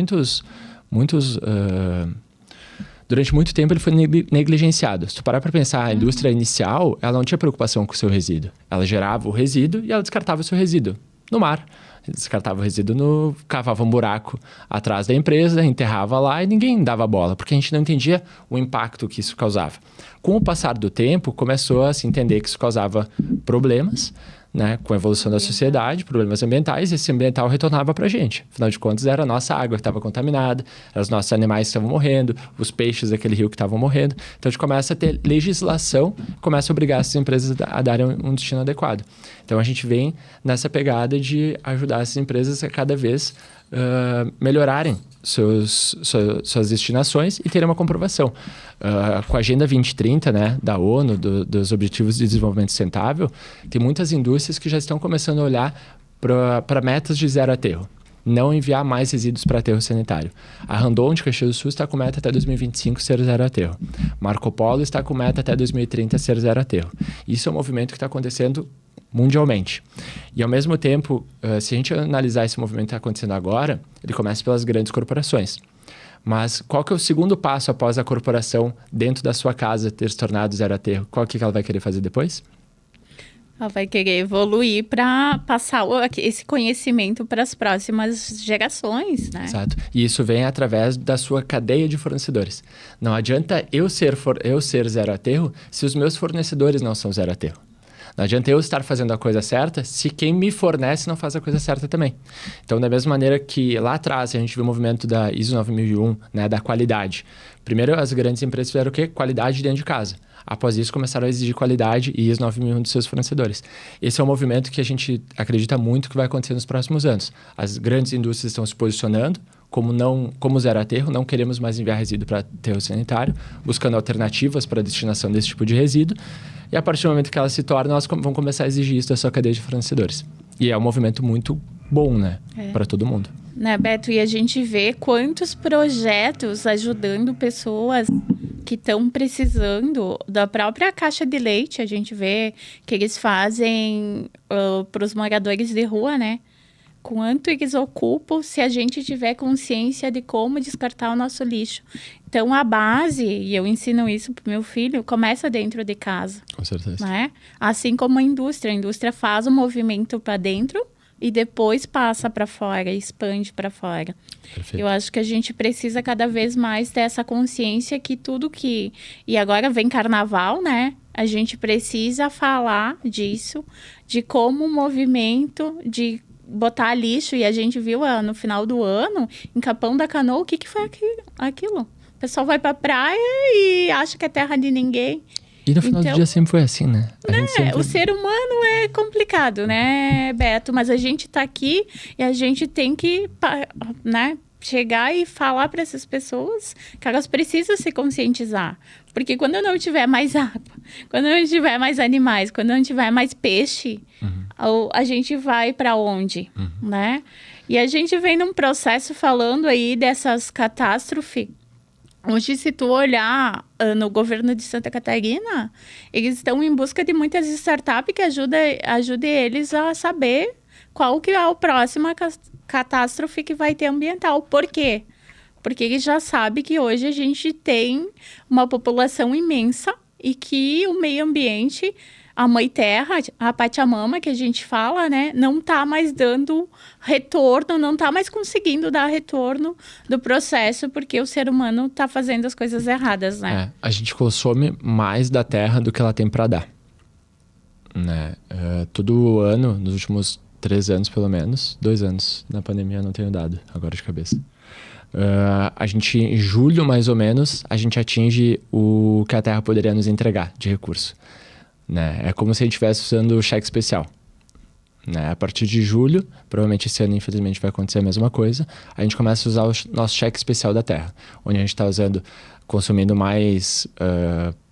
durante muito tempo ele foi negligenciado. Se tu parar para pensar, a indústria inicial, ela não tinha preocupação com o seu resíduo. Ela gerava o resíduo e ela descartava o seu resíduo no mar. Descartava o resíduo cavava um buraco atrás da empresa, enterrava lá e ninguém dava bola, porque a gente não entendia o impacto que isso causava. Com o passar do tempo, começou a se entender que isso causava problemas, né? Com a evolução da sociedade, problemas ambientais, esse ambiental retornava para a gente. Afinal de contas, era a nossa água que estava contaminada, eram os nossos animais que estavam morrendo, os peixes daquele rio que estavam morrendo. Então, a gente começa a ter legislação, começa a obrigar essas empresas a darem um destino adequado. Então, a gente vem nessa pegada de ajudar essas empresas a cada vez melhorarem suas destinações e terem uma comprovação. Com a Agenda 2030, né, da ONU, dos Objetivos de Desenvolvimento Sustentável, tem muitas indústrias que já estão começando a olhar para metas de zero aterro. Não enviar mais resíduos para aterro sanitário. A Randon de Caxias do Sul está com meta até 2025 ser zero aterro. Marco Polo está com meta até 2030 ser zero aterro. Isso é um movimento que está acontecendo mundialmente. E, ao mesmo tempo, se a gente analisar esse movimento que está acontecendo agora, ele começa pelas grandes corporações. Mas qual que é o segundo passo após a corporação, dentro da sua casa, ter se tornado zero aterro? Qual que ela vai querer fazer depois? Ela vai querer evoluir para passar esse conhecimento para as próximas gerações, né? Exato. E isso vem através da sua cadeia de fornecedores. Não adianta eu ser zero aterro se os meus fornecedores não são zero aterro. Não adianta eu estar fazendo a coisa certa se quem me fornece não faz a coisa certa também. Então, da mesma maneira que lá atrás a gente viu o movimento da ISO 9001, né, da qualidade. Primeiro, as grandes empresas fizeram o quê? Qualidade dentro de casa. Após isso, começaram a exigir qualidade e ISO 9001 dos seus fornecedores. Esse é um movimento que a gente acredita muito que vai acontecer nos próximos anos. As grandes indústrias estão se posicionando como zero aterro, não queremos mais enviar resíduo para aterro sanitário, buscando alternativas para a destinação desse tipo de resíduo. E a partir do momento que ela se torna, nós vamos começar a exigir isso da sua cadeia de fornecedores. E é um movimento muito bom, né? Para todo mundo. Né, Beto? E a gente vê quantos projetos ajudando pessoas que estão precisando da própria caixa de leite. A gente vê que eles fazem para os moradores de rua, né? Quanto eles ocupam se a gente tiver consciência de como descartar o nosso lixo. Então, a base, e eu ensino isso para o meu filho, começa dentro de casa. Com certeza. Né? Assim como a indústria faz o movimento para dentro e depois passa para fora, expande para fora. Perfeito. Eu acho que a gente precisa cada vez mais ter essa consciência que tudo que... E agora vem carnaval, né? A gente precisa falar disso, de como o movimento de botar lixo, e a gente viu no final do ano, em Capão da Canoa, o que foi aquilo? O pessoal vai pra praia e acha que é terra de ninguém. E no final do dia sempre foi assim, né? O ser humano é complicado, né, Beto? Mas a gente tá aqui e a gente tem que, né, chegar e falar para essas pessoas que elas precisam se conscientizar. Porque quando não tiver mais água, quando não tiver mais animais, quando não tiver mais peixe, a gente vai para onde, né? E a gente vem num processo falando aí dessas catástrofes. Hoje, se tu olhar no governo de Santa Catarina, eles estão em busca de muitas startups que ajudem eles a saber qual que é a próxima catástrofe que vai ter ambiental. Por quê? Porque eles já sabem que hoje a gente tem uma população imensa e que o meio ambiente, a Mãe Terra, a Pachamama, que a gente fala, né, não está mais dando retorno, não está mais conseguindo dar retorno do processo, porque o ser humano está fazendo as coisas erradas, né? A gente consome mais da terra do que ela tem para dar. Né? Todo ano, nos últimos 3 anos pelo menos, 2 anos na pandemia, não tenho dado agora de cabeça. A gente, em julho mais ou menos, a gente atinge o que a terra poderia nos entregar de recurso. Né? É como se a gente estivesse usando o cheque especial. Né? A partir de julho, provavelmente esse ano, infelizmente, vai acontecer a mesma coisa, a gente começa a usar o nosso cheque especial da terra, onde a gente está consumindo mais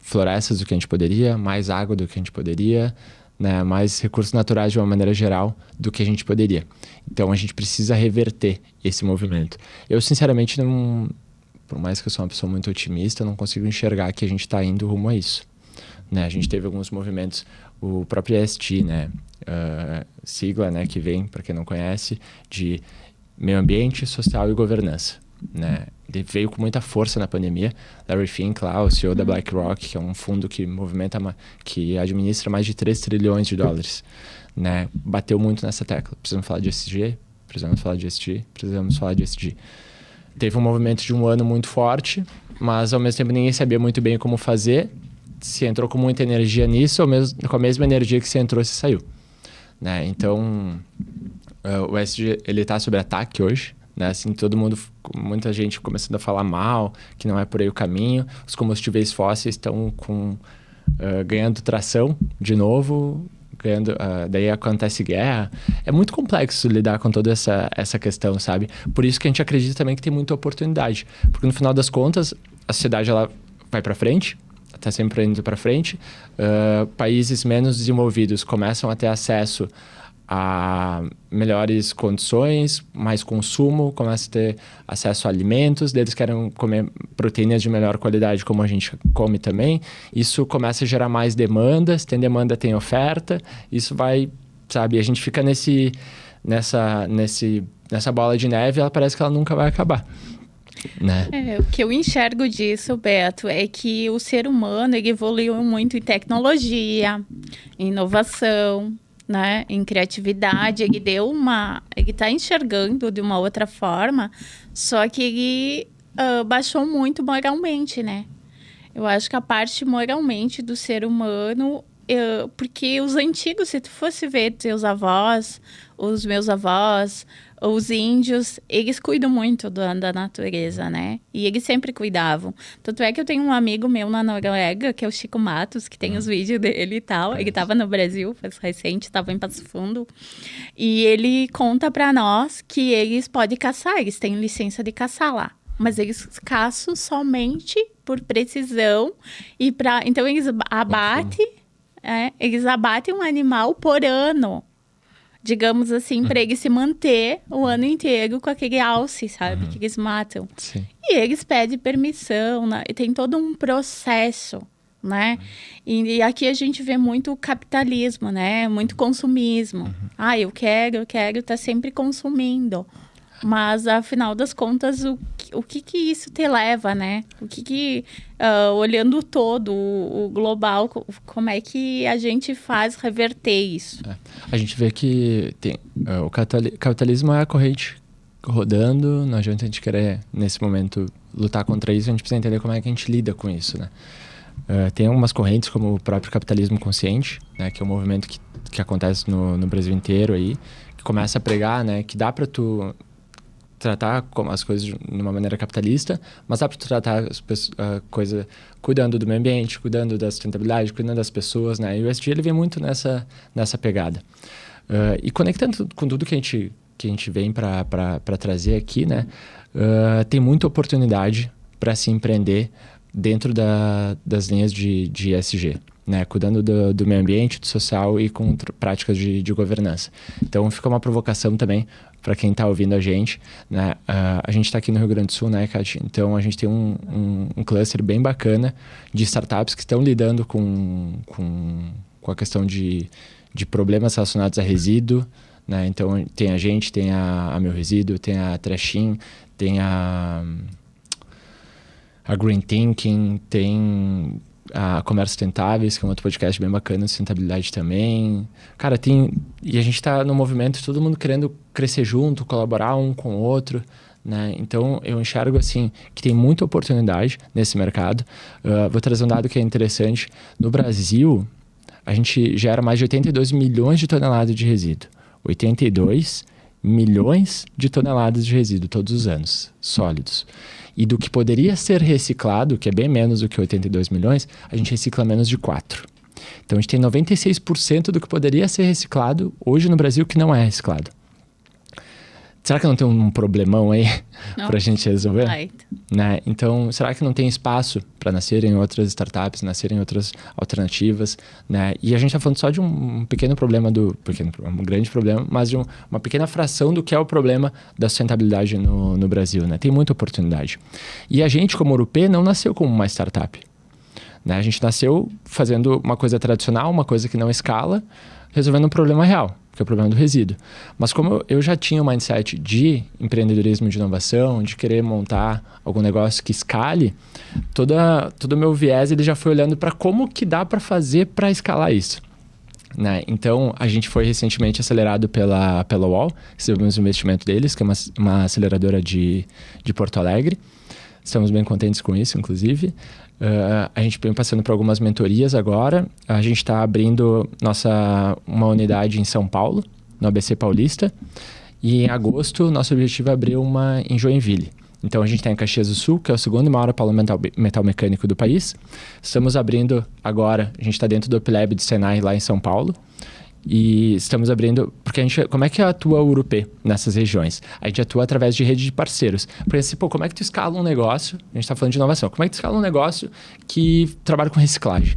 florestas do que a gente poderia, mais água do que a gente poderia, né? Mais recursos naturais de uma maneira geral do que a gente poderia. Então, a gente precisa reverter esse movimento. Eu, sinceramente, não, por mais que eu sou uma pessoa muito otimista, não consigo enxergar que a gente está indo rumo a isso. Né? A gente teve alguns movimentos, o próprio ESG, né? Sigla, né, que vem, para quem não conhece, de meio ambiente, social e governança. Né? Ele veio com muita força na pandemia. Larry Fink, lá, o CEO da BlackRock, que é um fundo que que administra mais de 3 trilhões de dólares. Né? Bateu muito nessa tecla. Precisamos falar de ESG, precisamos falar de ESG, precisamos falar de ESG. Teve um movimento de um ano muito forte, mas ao mesmo tempo ninguém sabia muito bem como fazer. Se entrou com muita energia nisso, ou mesmo com a mesma energia que se entrou, se saiu. né? Então, o ESG, ele tá sob ataque hoje, né? Assim, muita gente começando a falar mal, que não é por aí o caminho. Os combustíveis fósseis estão ganhando tração de novo, daí acontece guerra. É muito complexo lidar com toda essa questão, sabe? Por isso que a gente acredita também que tem muita oportunidade. Porque no final das contas, a sociedade ela vai para frente, está sempre indo para frente. Países menos desenvolvidos começam a ter acesso a melhores condições, mais consumo, começa a ter acesso a alimentos, eles querem comer proteínas de melhor qualidade, como a gente come também. Isso começa a gerar mais demandas, tem demanda, tem oferta, isso vai, sabe, a gente fica nessa bola de neve, ela parece que ela nunca vai acabar. Né? O que eu enxergo disso, Beto, é que o ser humano ele evoluiu muito em tecnologia, em inovação, né, em criatividade, ele está enxergando de uma outra forma, só que ele baixou muito moralmente, né? Eu acho que a parte moralmente do ser humano, porque os antigos, se tu fosse ver teus avós, os meus avós, os índios, eles cuidam muito da natureza, né? E eles sempre cuidavam. Tanto é que eu tenho um amigo meu na Noruega, que é o Chico Matos, que tem os vídeos dele e tal. Ele estava no Brasil, faz recente, estava em Passo Fundo. E ele conta para nós que eles podem caçar, eles têm licença de caçar lá. Mas eles caçam somente por precisão. Então, eles abatem um animal por ano. Digamos assim, para ele se manter o ano inteiro com aquele alce, sabe? Que eles matam. Sim. E eles pedem permissão, né? E tem todo um processo, né? E aqui a gente vê muito capitalismo, né? Muito consumismo. Eu quero, tá sempre consumindo. Mas, afinal das contas, o que isso te leva, né? Olhando todo, o global, como é que a gente faz reverter isso? A gente vê que o capitalismo é a corrente rodando, não adianta a gente querer, nesse momento, lutar contra isso, a gente precisa entender como é que a gente lida com isso, né? Tem algumas correntes, como o próprio capitalismo consciente, né? Que é um movimento que acontece no Brasil inteiro aí, que começa a pregar, né? Que dá para tu tratar as coisas de uma maneira capitalista, mas dá para tratar a coisa cuidando do meio ambiente, cuidando da sustentabilidade, cuidando das pessoas, né? E o ESG ele vem muito nessa pegada. E conectando com tudo que a gente vem para trazer aqui, né? Tem muita oportunidade para se empreender dentro das linhas de ESG. Né, cuidando do meio ambiente, do social e com práticas de governança. Então, fica uma provocação também para quem está ouvindo a gente. Né? A gente está aqui no Rio Grande do Sul, né, Kátia? Então, a gente tem um cluster bem bacana de startups que estão lidando com a questão de problemas relacionados a resíduo. Né? Então, tem a gente, tem a Meu Resíduo, tem a Trashin, tem a Green Thinking, tem a Comércio Sustentáveis, que é um outro podcast bem bacana, sustentabilidade também. Cara, e a gente está no movimento, todo mundo querendo crescer junto, colaborar um com o outro, né? Então, eu enxergo, assim, que tem muita oportunidade nesse mercado. Vou trazer um dado que é interessante. No Brasil, a gente gera mais de 82 milhões de toneladas de resíduo. 82 milhões de toneladas de resíduo todos os anos, sólidos. E do que poderia ser reciclado, que é bem menos do que 82 milhões, a gente recicla menos de 4. Então, a gente tem 96% do que poderia ser reciclado hoje no Brasil que não é reciclado. Será que não tem um problemão aí para a gente resolver? Né? Então, será que não tem espaço para nascerem outras startups, nascerem outras alternativas? Né? E a gente está falando só de um pequeno problema, um grande problema, mas de uma pequena fração do que é o problema da sustentabilidade no Brasil. Né? Tem muita oportunidade. E a gente, como Urupê, não nasceu como uma startup. Né? A gente nasceu fazendo uma coisa tradicional, uma coisa que não escala, resolvendo um problema real, que é o problema do resíduo. Mas como eu já tinha o mindset de empreendedorismo de inovação, de querer montar algum negócio que escale, todo o meu viés ele já foi olhando para como que dá para fazer para escalar isso. Né? Então, a gente foi recentemente acelerado pela UOL, recebemos o investimento deles, que é uma aceleradora de Porto Alegre. Estamos bem contentes com isso, inclusive. A gente vem passando por algumas mentorias agora. A gente está abrindo uma unidade em São Paulo, no ABC Paulista. E em agosto, nosso objetivo é abrir uma em Joinville. Então, a gente está em Caxias do Sul, que é o segundo maior polo metal mecânico do país. Estamos abrindo agora, a gente está dentro do UpLab do Senai, lá em São Paulo. E estamos abrindo... Porque como é que atua o UruP nessas regiões? A gente atua através de rede de parceiros. Por exemplo, como é que tu escala um negócio? A gente está falando de inovação. Como é que tu escala um negócio que trabalha com reciclagem?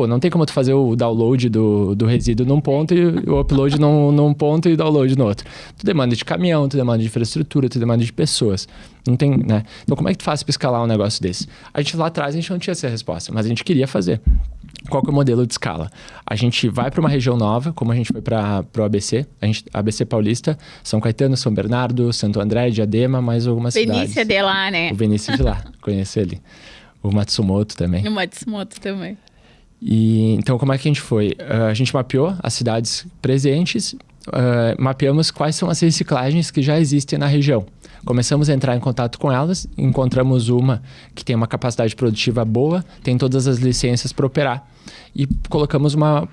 Não tem como tu fazer o download do resíduo num ponto e o upload num ponto e o download no outro. Tu demanda de caminhão, tu demanda de infraestrutura, tu demanda de pessoas. Não tem, né? Então, como é que tu faz para escalar um negócio desse? A gente lá atrás, a gente não tinha essa resposta, mas a gente queria fazer. Qual que é o modelo de escala? A gente vai para uma região nova, como a gente foi para o ABC. ABC Paulista, São Caetano, São Bernardo, Santo André, Diadema, mais algumas cidades. Vinícius é de lá, né? O Vinícius de lá, conheço ele. O Matsumoto também. O Matsumoto também. E, então, como é que a gente foi? A gente mapeou as cidades presentes, mapeamos quais são as reciclagens que já existem na região. Começamos a entrar em contato com elas, encontramos uma que tem uma capacidade produtiva boa, tem todas as licenças para operar. E colocamos uma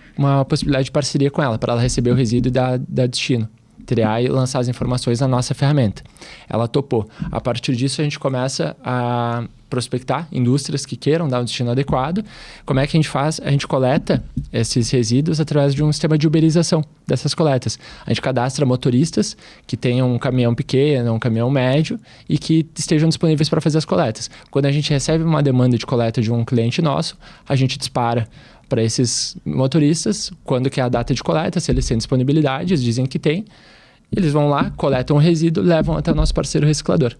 possibilidade de parceria com ela, para ela receber o resíduo e dar destino. Triar e lançar as informações na nossa ferramenta. Ela topou. A partir disso, a gente começa a prospectar indústrias que queiram dar um destino adequado. Como é que a gente faz? A gente coleta esses resíduos através de um sistema de uberização dessas coletas. A gente cadastra motoristas que tenham um caminhão pequeno, um caminhão médio e que estejam disponíveis para fazer as coletas. Quando a gente recebe uma demanda de coleta de um cliente nosso, a gente dispara para esses motoristas quando que é a data de coleta, se eles têm disponibilidade, eles dizem que tem. Eles vão lá, coletam o resíduo, levam até o nosso parceiro reciclador.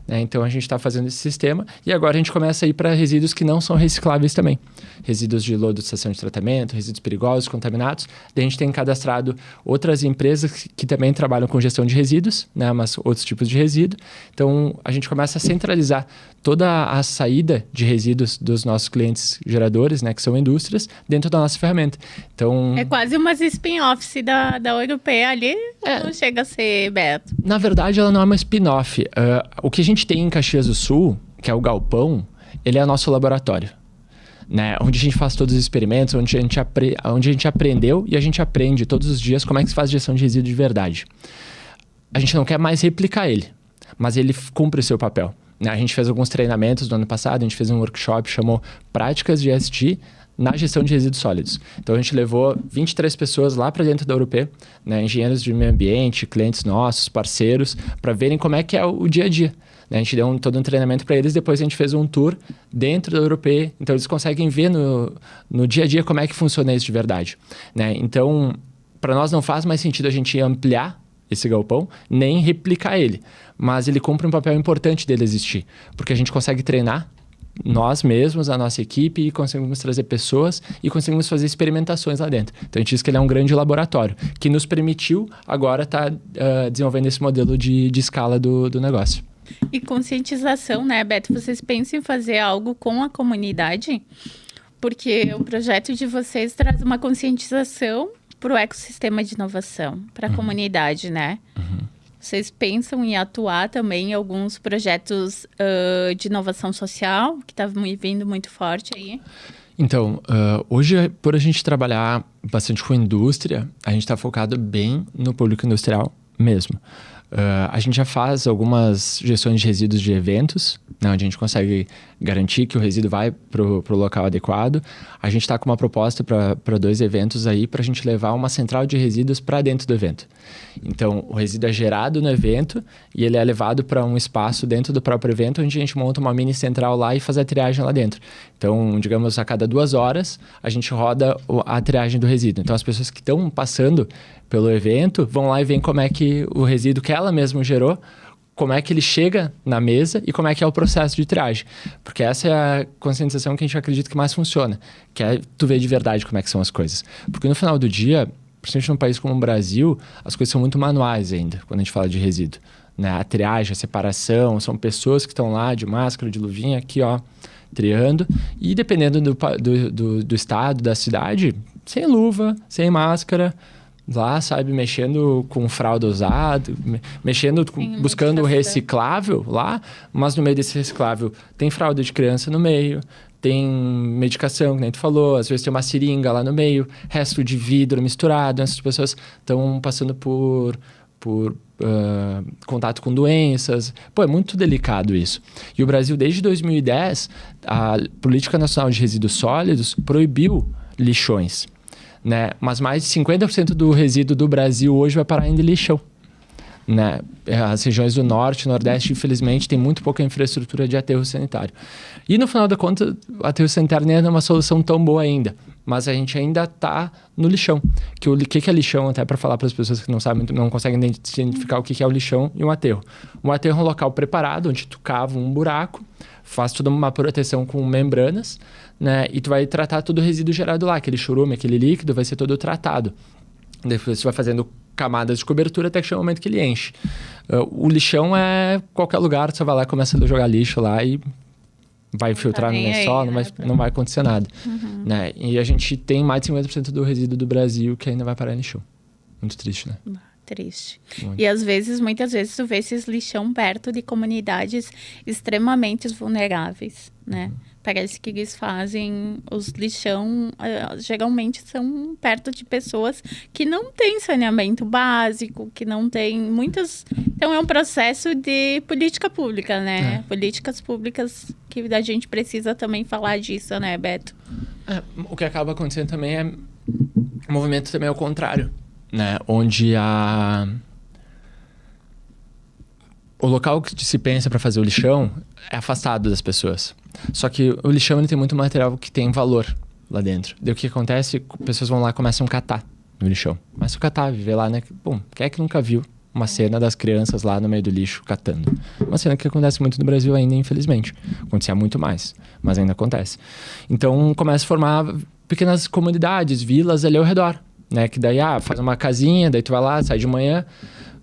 Então, a gente está fazendo esse sistema e agora a gente começa a ir para resíduos que não são recicláveis também. Resíduos de lodo de estação de tratamento, resíduos perigosos, contaminados. Daí a gente tem cadastrado outras empresas que também trabalham com gestão de resíduos, mas outros tipos de resíduo. Então, a gente começa a centralizar toda a saída de resíduos dos nossos clientes geradores, que são indústrias, dentro da nossa ferramenta. Então, é quase umas spin-offs da europeia ali, não chega a ser, Beto? Na verdade, ela não é uma spin-off. O que a gente tem em Caxias do Sul, que é o galpão, ele é nosso laboratório. Onde a gente faz todos os experimentos, onde a gente aprendeu e a gente aprende todos os dias como é que se faz gestão de resíduo de verdade. A gente não quer mais replicar ele, mas ele cumpre o seu papel. A gente fez alguns treinamentos no ano passado, a gente fez um workshop, chamou Práticas de ESG na gestão de resíduos sólidos. Então, a gente levou 23 pessoas lá para dentro da UruP, engenheiros de meio ambiente, clientes nossos, parceiros, para verem como é que é o dia a dia. A gente deu todo um treinamento para eles, depois a gente fez um tour dentro da UruP, então eles conseguem ver no dia a dia como é que funciona isso de verdade. Então, para nós não faz mais sentido a gente ampliar esse galpão, nem replicar ele, mas ele cumpre um papel importante dele existir, porque a gente consegue treinar nós mesmos, a nossa equipe, e conseguimos trazer pessoas e conseguimos fazer experimentações lá dentro. Então, a gente diz que ele é um grande laboratório, que nos permitiu agora estar desenvolvendo esse modelo de escala do negócio. E conscientização, né, Beto? Vocês pensam em fazer algo com a comunidade? Porque o projeto de vocês traz uma conscientização para o ecossistema de inovação, para a comunidade, né? Vocês pensam em atuar também em alguns projetos de inovação social, que está vindo muito forte aí? Então, hoje, por a gente trabalhar bastante com indústria, a gente está focado bem no público industrial mesmo. A gente já faz algumas gestões de resíduos de eventos, onde a gente consegue garantir que o resíduo vai para o local adequado. A gente está com uma proposta para 2 eventos aí, para a gente levar uma central de resíduos para dentro do evento. Então, o resíduo é gerado no evento e ele é levado para um espaço dentro do próprio evento, onde a gente monta uma mini central lá e faz a triagem lá dentro. Então, digamos, a cada 2 horas, a gente roda a triagem do resíduo. Então, as pessoas que estão passando pelo evento vão lá e veem como é que o resíduo que ela mesma gerou, como é que ele chega na mesa e como é que é o processo de triagem. Porque essa é a conscientização que a gente acredita que mais funciona, que é tu ver de verdade como é que são as coisas. Porque no final do dia, principalmente num país como o Brasil, as coisas são muito manuais ainda, quando a gente fala de resíduo. A triagem, a separação, são pessoas que estão lá de máscara, de luvinha, aqui, triando. E dependendo do estado, da cidade, sem luva, sem máscara, lá, sabe, mexendo com fralda usada, buscando o reciclável lá, mas no meio desse reciclável tem fralda de criança no meio, tem medicação, que nem tu falou, às vezes tem uma seringa lá no meio, resto de vidro misturado, essas pessoas estão passando por contato com doenças. Pô, é muito delicado isso. E o Brasil, desde 2010, a Política Nacional de Resíduos Sólidos proibiu lixões, né? Mas mais de 50% do resíduo do Brasil hoje vai parar em lixão, né? As regiões do norte e nordeste, infelizmente, tem muito pouca infraestrutura de aterro sanitário. E no final da conta, o aterro sanitário nem é uma solução tão boa ainda, mas a gente ainda está no lixão. O que é lixão, até para falar para as pessoas que não sabem, não conseguem identificar o que é o lixão e um aterro. Um aterro é um local preparado, onde tu cava um buraco, faz toda uma proteção com membranas, né? E tu vai tratar todo o resíduo gerado lá, aquele chorume, aquele líquido, vai ser todo tratado. Depois você vai fazendo camadas de cobertura até que chega o momento que ele enche. O lixão é qualquer lugar, você vai lá e começa a jogar lixo lá e vai filtrar no lençol, não vai acontecer nada. Né? E a gente tem mais de 50% do resíduo do Brasil que ainda vai parar em lixão. Muito triste, né? Triste. Muito. E muitas vezes tu vê esses lixão perto de comunidades extremamente vulneráveis, né? Parece que eles fazem os lixão, geralmente são perto de pessoas que não têm saneamento básico, que não têm muitas... Então é um processo de política pública, né? Políticas públicas que a gente precisa também falar disso, né, Beto? O que acaba acontecendo também é... O movimento também é o contrário, né? Onde o local que se pensa para fazer o lixão é afastado das pessoas. Só que o lixão ele tem muito material que tem valor lá dentro. Daí o que acontece? Pessoas vão lá e começam a catar no lixão. Começam a catar, viver lá, né? Bom, quem é que nunca viu uma cena das crianças lá no meio do lixo catando? Uma cena que acontece muito no Brasil ainda, infelizmente. Acontecia muito mais, mas ainda acontece. Então começa a formar pequenas comunidades, vilas ali ao redor, né? Que daí, faz uma casinha, daí tu vai lá, sai de manhã,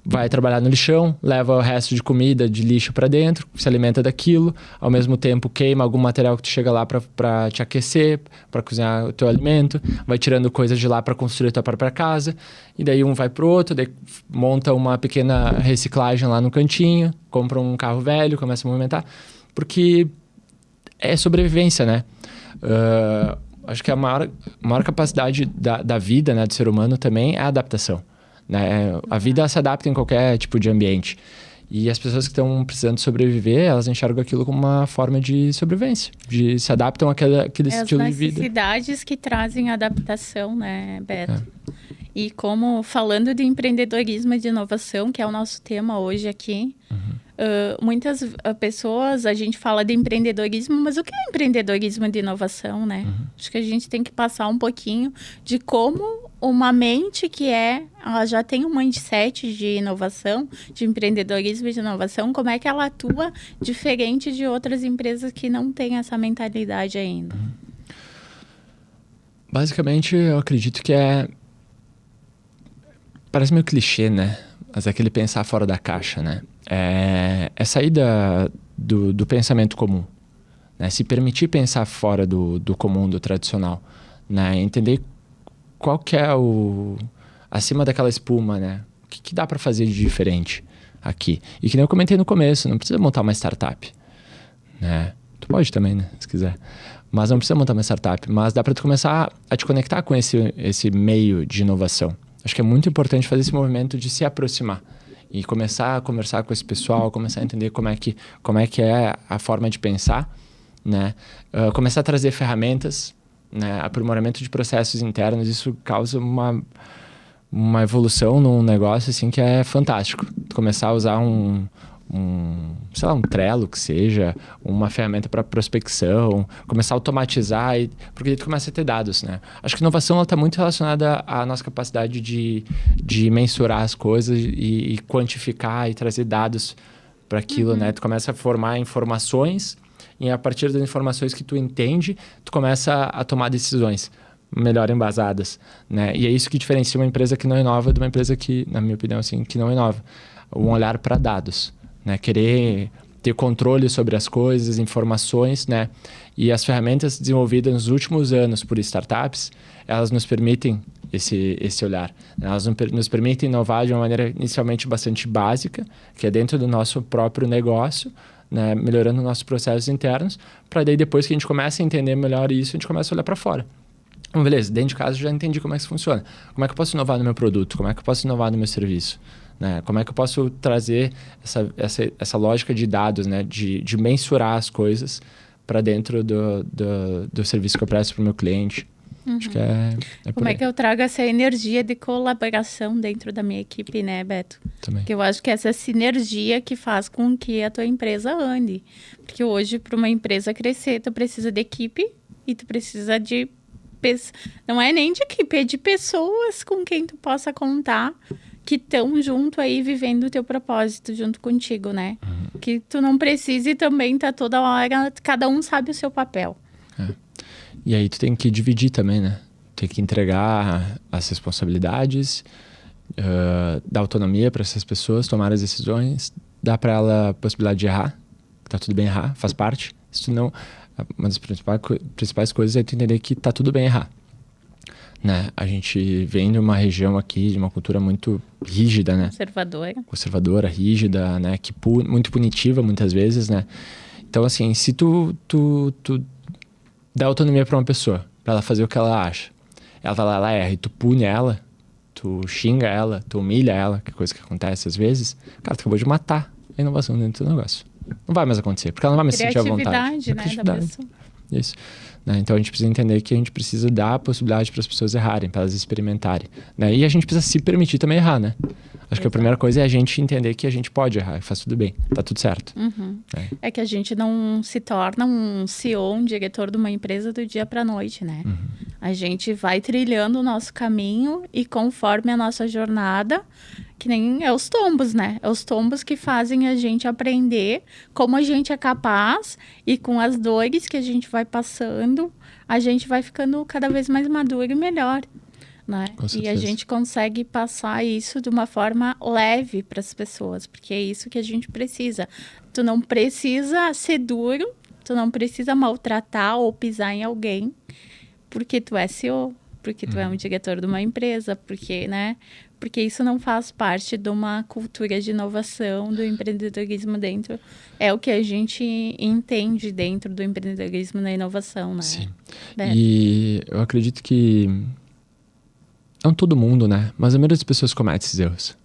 vai trabalhar no lixão, leva o resto de comida, de lixo para dentro, se alimenta daquilo, ao mesmo tempo queima algum material que tu chega lá para te aquecer, para cozinhar o teu alimento, vai tirando coisas de lá para construir a tua própria casa, e daí um vai pro outro, daí monta uma pequena reciclagem lá no cantinho, compra um carro velho, começa a movimentar, porque é sobrevivência, né? Acho que a maior capacidade da vida, né, do ser humano também é a adaptação. Né? A vida se adapta em qualquer tipo de ambiente. E as pessoas que estão precisando sobreviver, elas enxergam aquilo como uma forma de sobrevivência. Se adaptam àquele estilo de vida. As necessidades que trazem adaptação, né, Beto? E como, falando de empreendedorismo e de inovação, que é o nosso tema hoje aqui, muitas pessoas, a gente fala de empreendedorismo, mas o que é empreendedorismo de inovação, né? Acho que a gente tem que passar um pouquinho de como uma mente ela já tem um mindset de inovação, de empreendedorismo e de inovação, como é que ela atua diferente de outras empresas que não têm essa mentalidade ainda? Basicamente, eu acredito que parece meio clichê, né? Mas é aquele pensar fora da caixa, né? É sair do pensamento comum, né? Se permitir pensar fora do comum, do tradicional, né? Entender qual que é acima daquela espuma, né? O que dá para fazer de diferente aqui? E que nem eu comentei no começo, não precisa montar uma startup, né? Tu pode também, né? Se quiser. Mas não precisa montar uma startup. Mas dá para tu começar a te conectar com esse meio de inovação. Acho que é muito importante fazer esse movimento de se aproximar e começar a conversar com esse pessoal, começar a entender como é que é a forma de pensar, né? Começar a trazer ferramentas, né? Aprimoramento de processos internos, isso causa uma evolução num negócio assim que é fantástico. Começar a usar sei lá, um Trello que seja, uma ferramenta para prospecção, começar a automatizar, porque aí tu começa a ter dados, né? Acho que a inovação está muito relacionada à nossa capacidade de mensurar as coisas e quantificar e trazer dados para aquilo, né? Tu começa a formar informações e a partir das informações que tu entende, tu começa a tomar decisões melhor embasadas, né? E é isso que diferencia uma empresa que não inova de uma empresa que, na minha opinião, assim, que não inova. Um olhar para dados, né? Querer ter controle sobre as coisas, informações, né? E as ferramentas desenvolvidas nos últimos anos por startups, elas nos permitem esse olhar. Elas nos permitem inovar de uma maneira inicialmente bastante básica, que é dentro do nosso próprio negócio, né, melhorando nossos processos internos, para daí depois que a gente começa a entender melhor isso, a gente começa a olhar para fora. Então, beleza, dentro de casa eu já entendi como é que isso funciona. Como é que eu posso inovar no meu produto? Como é que eu posso inovar no meu serviço? Né? Como é que eu posso trazer essa lógica de dados, né? De mensurar as coisas para dentro do serviço que eu presto para o meu cliente? Acho que é Como é que eu trago essa energia de colaboração dentro da minha equipe, né, Beto? Também. Porque eu acho que essa sinergia que faz com que a tua empresa ande. Porque hoje, para uma empresa crescer, tu precisa de equipe e tu precisa de... Não é nem de equipe, é de pessoas com quem tu possa contar que estão junto aí, vivendo o teu propósito junto contigo, né? Que tu não precise também estar toda hora... Cada um sabe o seu papel. E aí tu tem que dividir também, né? Tem que entregar as responsabilidades, dar autonomia para essas pessoas, tomar as decisões, dar para ela a possibilidade de errar, que tá tudo bem errar, faz parte. Se tu não, uma das principais coisas é tu entender que tá tudo bem errar. Né? A gente vem de uma região aqui, de uma cultura muito rígida, né? Conservadora, rígida, né? Muito punitiva muitas vezes, né? Então, assim, se tu dá autonomia para uma pessoa, para ela fazer o que ela acha. Ela vai lá, ela erra e tu pune ela, tu xinga ela, tu humilha ela, que é coisa que acontece às vezes. Cara, tu acabou de matar a inovação dentro do negócio. Não vai mais acontecer, porque ela não vai mais se sentir à vontade. Criatividade, né, da pessoa. Isso. Né? Então a gente precisa entender que a gente precisa dar a possibilidade para as pessoas errarem, para elas experimentarem. Né? E a gente precisa se permitir também errar, né? Acho que a primeira coisa é a gente entender que a gente pode errar, que faz tudo bem, tá tudo certo. É que a gente não se torna um CEO, um diretor de uma empresa do dia para a noite, né? A gente vai trilhando o nosso caminho e conforme a nossa jornada, que nem é os tombos, né? É os tombos que fazem a gente aprender como a gente é capaz e com as dores que a gente vai passando, a gente vai ficando cada vez mais maduro e melhor. Né? E a gente consegue passar isso de uma forma leve para as pessoas, porque é isso que a gente precisa. Tu não precisa ser duro, tu não precisa maltratar ou pisar em alguém, porque tu é CEO, porque tu é um diretor de uma empresa, porque, né? Porque isso não faz parte de uma cultura de inovação, do empreendedorismo dentro. É o que a gente entende dentro do empreendedorismo na inovação, né? Sim. E eu acredito que não todo mundo, né? Mas a maioria das pessoas comete esses erros.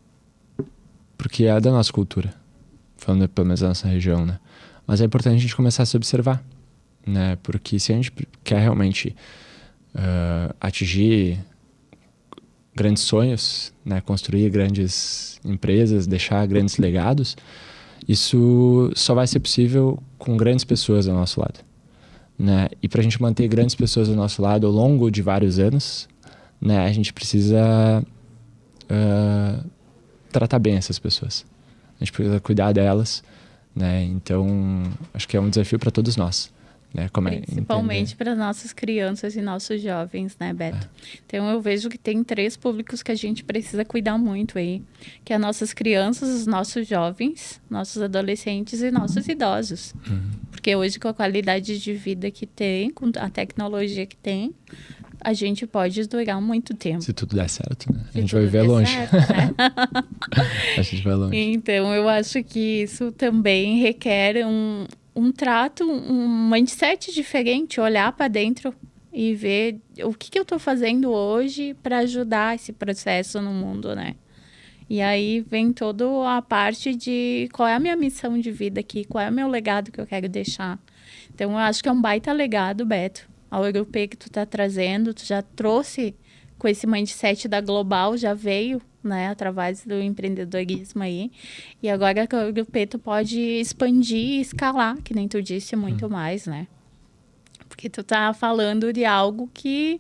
Porque é da nossa cultura. Falando pelo menos da nossa região, né? Mas é importante a gente começar a se observar, né? Porque se a gente quer realmente atingir grandes sonhos, né? Construir grandes empresas, deixar grandes legados, isso só vai ser possível com grandes pessoas ao nosso lado, né? E para a gente manter grandes pessoas ao nosso lado ao longo de vários anos, né, a gente precisa tratar bem essas pessoas. A gente precisa cuidar delas, né? Então, acho que é um desafio para todos nós. Né? Principalmente para nossas crianças e nossos jovens, né, Beto? Então, eu vejo que tem 3 públicos que a gente precisa cuidar muito aí. Que é nossas crianças, os nossos jovens, nossos adolescentes e nossos idosos. Porque hoje, com a qualidade de vida que tem, com a tecnologia que tem, a gente pode durar muito tempo. Se tudo der certo, né? A gente vai viver longe. Certo, né? A gente vai longe. Então, eu acho que isso também requer um trato, um mindset diferente, olhar para dentro e ver o que eu estou fazendo hoje para ajudar esse processo no mundo, né? E aí vem toda a parte de qual é a minha missão de vida aqui, qual é o meu legado que eu quero deixar. Então, eu acho que é um baita legado, Beto. A Europei que tu tá trazendo, tu já trouxe com esse mindset da Global, já veio, né, através do empreendedorismo aí. E agora que a Europei tu pode expandir e escalar, que nem tu disse, muito mais, né? Porque tu tá falando de algo que,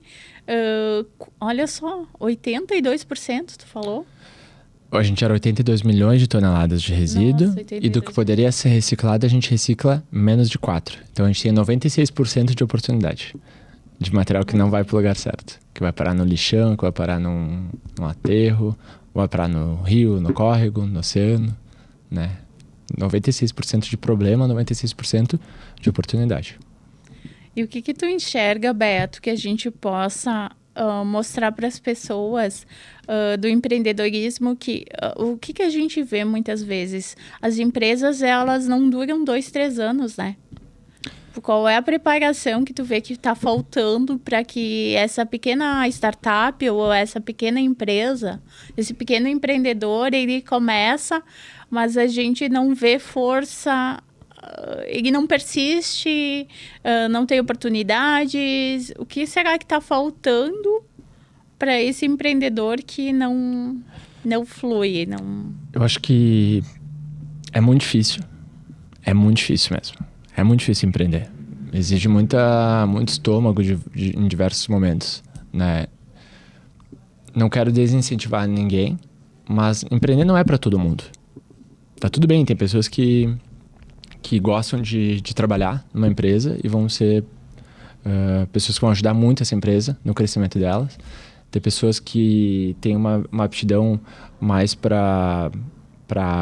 olha só, 82% tu falou? A gente era 82 milhões de toneladas de resíduo. Nossa, e do que poderia ser reciclado, a gente recicla menos de 4. Então, a gente tem 96% de oportunidade de material que não vai para o lugar certo. Que vai parar no lixão, que vai parar num aterro, vai parar no rio, no córrego, no oceano, né? 96% de problema, 96% de oportunidade. E o que tu enxerga, Beto, que a gente possa mostrar para as pessoas do empreendedorismo que o que a gente vê muitas vezes. As empresas, elas não duram 2, 3 anos, né? Qual é a preparação que tu vê que está faltando para que essa pequena startup ou essa pequena empresa, esse pequeno empreendedor, ele começa, mas a gente não vê força, ele não persiste, não tem oportunidades. O que será que está faltando para esse empreendedor que não flui? Eu acho que é muito difícil. É muito difícil mesmo. É muito difícil empreender. Exige muito estômago em diversos momentos, né? Não quero desincentivar ninguém, mas empreender não é para todo mundo. Tá tudo bem, tem pessoas que gostam de trabalhar numa empresa e vão ser pessoas que vão ajudar muito essa empresa no crescimento delas. Tem pessoas que têm uma aptidão mais para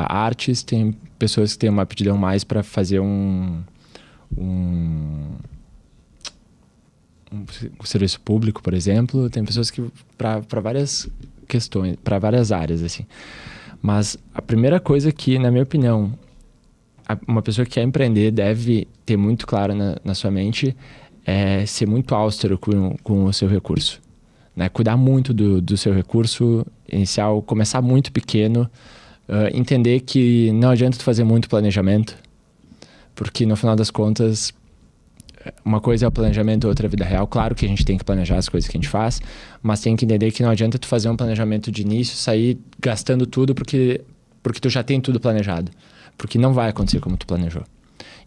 artes, tem pessoas que têm uma aptidão mais para fazer um serviço público, por exemplo. Tem pessoas que para várias questões, para várias áreas, assim. Mas a primeira coisa que, na minha opinião, uma pessoa que quer empreender deve ter muito claro na sua mente é ser muito austero com o seu recurso, né? Cuidar muito do seu recurso inicial, começar muito pequeno, entender que não adianta tu fazer muito planejamento, porque no final das contas, uma coisa é o planejamento, outra é a vida real. Claro que a gente tem que planejar as coisas que a gente faz, mas tem que entender que não adianta tu fazer um planejamento de início, sair gastando tudo porque tu já tem tudo planejado. Porque não vai acontecer como tu planejou.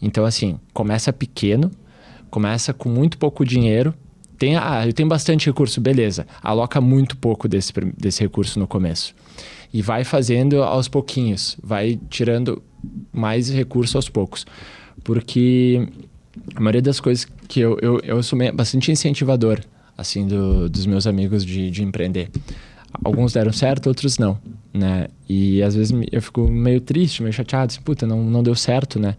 Então, assim, começa pequeno, começa com muito pouco dinheiro. Eu tenho bastante recurso, beleza. Aloca muito pouco desse recurso no começo. E vai fazendo aos pouquinhos, vai tirando mais recurso aos poucos. Porque a maioria das coisas que eu sou bastante incentivador, assim, dos meus amigos de empreender. Alguns deram certo, outros não, né? E às vezes eu fico meio triste, meio chateado, assim, puta, não deu certo, né?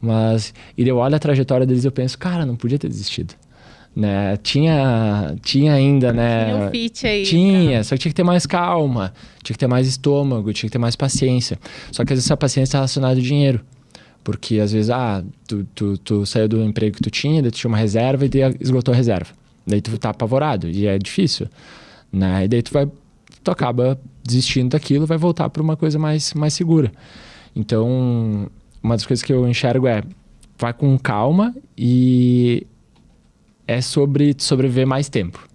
Mas, e eu olho a trajetória deles e eu penso, cara, não podia ter desistido, né? Tinha ainda, né? Tinha um fit aí. Tinha, só que tinha que ter mais calma, tinha que ter mais estômago, tinha que ter mais paciência. Só que às vezes essa paciência está relacionada ao dinheiro. Porque às vezes, tu saiu do emprego que tu tinha, daí tu tinha uma reserva e daí esgotou a reserva. Daí tu tá apavorado e é difícil, né? E daí tu acaba desistindo daquilo, vai voltar para uma coisa mais segura. Então, uma das coisas que eu enxergo vai com calma e é sobre sobreviver mais tempo.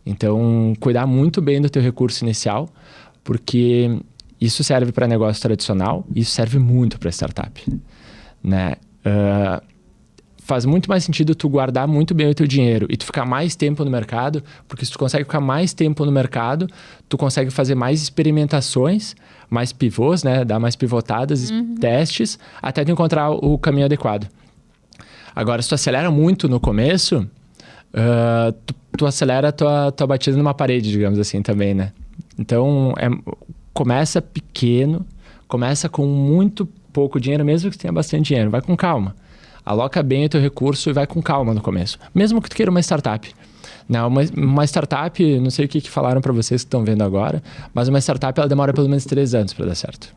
Então, cuidar muito bem do teu recurso inicial, porque isso serve para negócio tradicional, isso serve muito para startup, né? Faz muito mais sentido tu guardar muito bem o teu dinheiro e tu ficar mais tempo no mercado, porque se tu consegue ficar mais tempo no mercado, tu consegue fazer mais experimentações, mais pivôs, né? Dar mais pivotadas, testes, até tu encontrar o caminho adequado. Agora, se tu acelera muito no começo, tu acelera a tua batida numa parede, digamos assim, também, né? Então, começa pequeno, começa com muito pouco dinheiro, mesmo que tenha bastante dinheiro, vai com calma. Aloca bem o teu recurso e vai com calma no começo. Mesmo que tu queira uma startup. Não, uma startup, não sei o que falaram para vocês que estão vendo agora, mas uma startup ela demora pelo menos 3 anos para dar certo.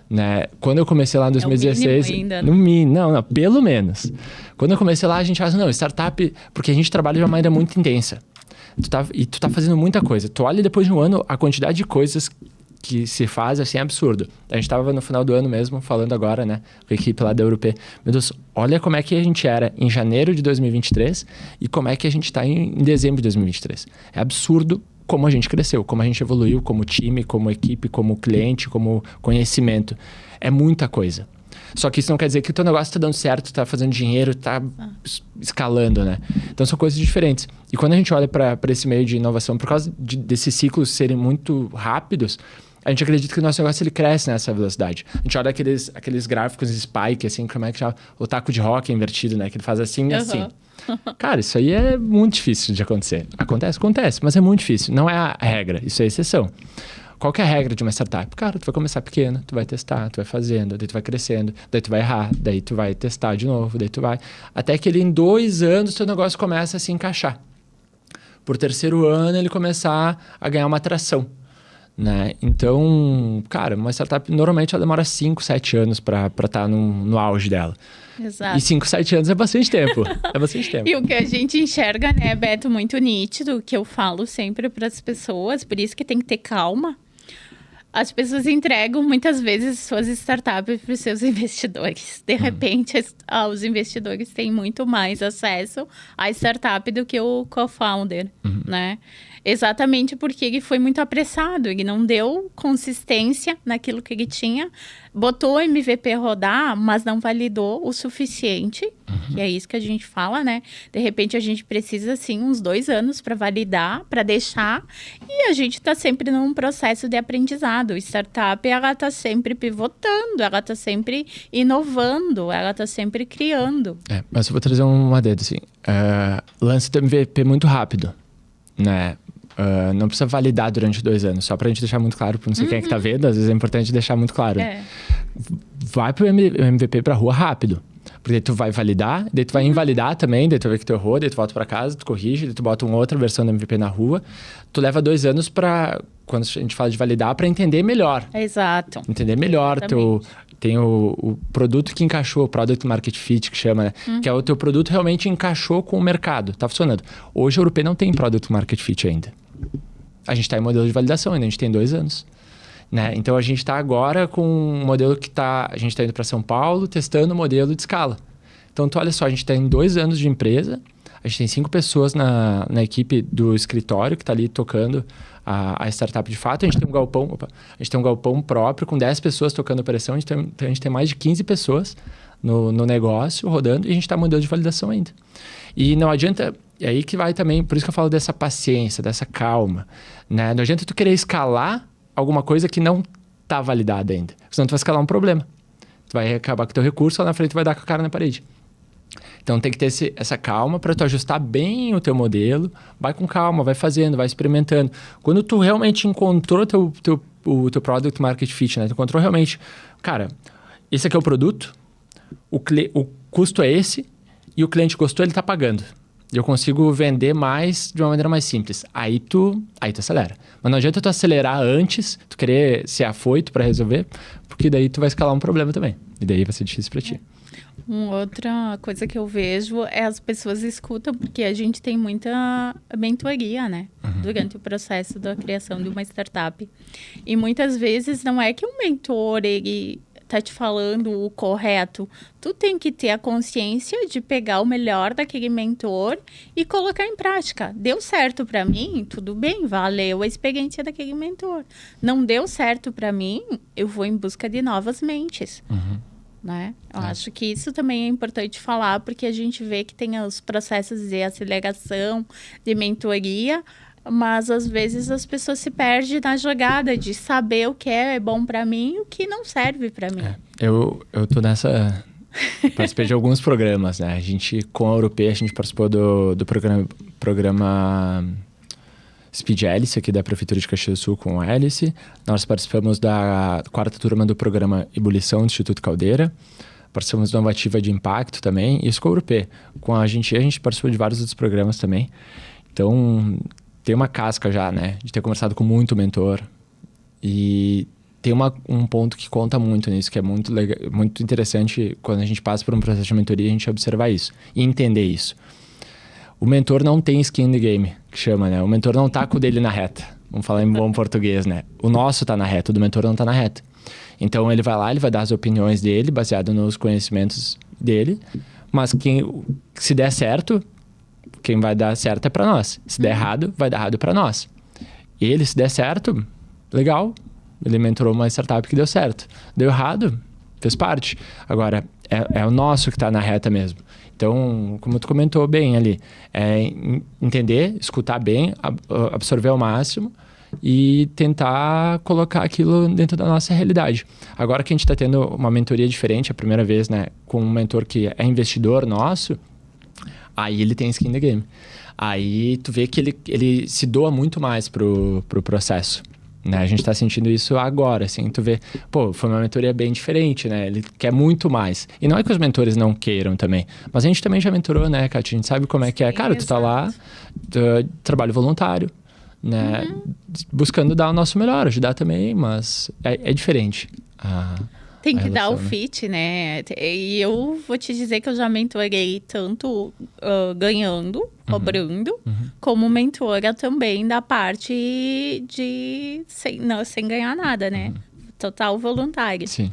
Né? Quando eu comecei lá em 2016... ainda, no mínimo, não, pelo menos. Quando eu comecei lá, a gente acha, não, startup... Porque a gente trabalha de uma maneira muito intensa. Tu tá fazendo muita coisa. Tu olha depois de um ano, a quantidade de coisas que se faz, assim, é absurdo. A gente estava no final do ano mesmo, falando agora, né, com a equipe lá da Europe. Meu Deus, olha como é que a gente era em janeiro de 2023 e como é que a gente está em dezembro de 2023. É absurdo como a gente cresceu, como a gente evoluiu como time, como equipe, como cliente, como conhecimento. É muita coisa. Só que isso não quer dizer que o teu negócio está dando certo, está fazendo dinheiro, está escalando, né? Então são coisas diferentes. E quando a gente olha para esse meio de inovação, por causa desses ciclos serem muito rápidos, a gente acredita que o nosso negócio ele cresce nessa velocidade. A gente olha aqueles gráficos spike, assim, como é que chama? O taco de rock invertido, né? Que ele faz assim e assim. Cara, isso aí é muito difícil de acontecer. Acontece, mas é muito difícil. Não é a regra, isso é a exceção. Qual que é a regra de uma startup? Cara, tu vai começar pequeno, tu vai testar, tu vai fazendo, daí tu vai crescendo, daí tu vai errar, daí tu vai testar de novo, daí tu vai... Até que em 2 anos teu negócio começa a se encaixar. por terceiro ano ele começar a ganhar uma atração, né? Então, cara, uma startup normalmente ela demora 5, 7 anos para estar no auge dela. Exato. E 5, 7 anos é bastante tempo. É bastante tempo. E o que a gente enxerga, né, Beto, muito nítido, que eu falo sempre para as pessoas, por isso que tem que ter calma. As pessoas entregam muitas vezes suas startups para os seus investidores. De repente, os investidores têm muito mais acesso à startup do que o co-founder, né? Exatamente porque ele foi muito apressado, ele não deu consistência naquilo que ele tinha, botou o MVP rodar, mas não validou o suficiente, que é isso que a gente fala, né? De repente, a gente precisa, assim, uns 2 anos para validar, para deixar, e a gente está sempre num processo de aprendizado. Startup, ela está sempre pivotando, ela está sempre inovando, ela está sempre criando. Mas eu vou trazer uma dedo, assim, lance do MVP muito rápido, né? Não precisa validar durante 2 anos, só pra gente deixar muito claro, pra não sei quem é que tá vendo, às vezes é importante deixar muito claro. Vai pro MVP pra rua rápido, porque daí tu vai validar, daí tu vai invalidar também, daí tu vê que tu errou, daí tu volta pra casa, tu corrige, daí tu bota uma outra versão do MVP na rua. Tu leva 2 anos pra, quando a gente fala de validar, pra entender melhor. Exato. Entender melhor tem o produto que encaixou, o Product Market Fit, que chama, né? Que é o teu produto realmente encaixou com o mercado, tá funcionando. Hoje a Europeu não tem Product Market Fit ainda. A gente está em modelo de validação ainda, a gente tem 2 anos. Né? Então a gente está agora com um modelo que a gente está indo para São Paulo, testando o modelo de escala. Então tu olha só, a gente tem 2 anos de empresa, a gente tem 5 pessoas na equipe do escritório que está ali tocando a startup de fato. A gente tem um galpão próprio com 10 pessoas tocando a operação, a gente tem mais de 15 pessoas no negócio rodando e a gente está em modelo de validação ainda. E não adianta, é aí que vai também, por isso que eu falo dessa paciência, dessa calma, né? Não adianta tu querer escalar alguma coisa que não está validada ainda, senão tu vai escalar um problema. Tu vai acabar com o teu recurso, lá na frente tu vai dar com a cara na parede. Então tem que ter essa calma para tu ajustar bem o teu modelo, vai com calma, vai fazendo, vai experimentando. Quando tu realmente encontrou o teu Product Market Fit, né? Tu encontrou realmente, cara, esse aqui é o produto, o custo é esse, e o cliente gostou, ele está pagando. E eu consigo vender mais de uma maneira mais simples. Aí tu acelera. Mas não adianta tu acelerar antes, tu querer ser afoito para resolver, porque daí tu vai escalar um problema também. E daí vai ser difícil para ti. Outra coisa que eu vejo é as pessoas escutam, porque a gente tem muita mentoria, né? Durante o processo da criação de uma startup. E muitas vezes não é que o mentor, ele tá te falando o correto. Tu tem que ter a consciência de pegar o melhor daquele mentor e colocar em prática. Deu certo para mim? Tudo bem, valeu a experiência daquele mentor. Não deu certo para mim? Eu vou em busca de novas mentes. Né? Eu acho que isso também é importante falar, porque a gente vê que tem os processos de aceleração, de mentoria, mas às vezes as pessoas se perdem na jogada de saber o que é bom para mim e o que não serve para mim. Eu tô nessa... Participei de alguns programas, né? A gente, com a Europeu, a gente participou do programa Speed Hélice, aqui da Prefeitura de Caxias do Sul, com o Hélice. Nós participamos da 4ª turma do programa Ebulição do Instituto Caldeira. Participamos da Inovativa de Impacto também. Isso com a Europeu. Com a gente participou de vários outros programas também. Então, tem uma casca já, né? De ter conversado com muito mentor. E tem um ponto que conta muito nisso, que é muito legal, muito interessante quando a gente passa por um processo de mentoria, a gente observar isso e entender isso. O mentor não tem skin in the game, que chama, né? O mentor não tá com o dele na reta. Vamos falar em bom português, né? O nosso tá na reta, o do mentor não tá na reta. Então, ele vai lá, ele vai dar as opiniões dele, baseado nos conhecimentos dele. Mas se der certo, quem vai dar certo é para nós. Se der errado, vai dar errado para nós. Ele, se der certo, legal. Ele mentorou uma startup que deu certo. Deu errado, fez parte. Agora, é o nosso que tá na reta mesmo. Então, como tu comentou bem ali, é entender, escutar bem, absorver ao máximo e tentar colocar aquilo dentro da nossa realidade. Agora que a gente está tendo uma mentoria diferente, a primeira vez, né, com um mentor que é investidor nosso, aí ele tem skin in the game. Aí tu vê que ele se doa muito mais pro processo. Né? A gente está sentindo isso agora, assim, tu vê, pô, foi uma mentoria bem diferente, né? Ele quer muito mais. E não é que os mentores não queiram também, mas a gente também já mentorou, né, Kátia? A gente sabe como é que é. Cara, tu tá lá, trabalho voluntário, né? Buscando dar o nosso melhor, ajudar também, mas é diferente. Tem que dar o relação, né? fit, né? E eu vou te dizer que eu já mentorei tanto ganhando, cobrando, como mentora também da parte de sem ganhar nada, né? Total voluntário. Sim.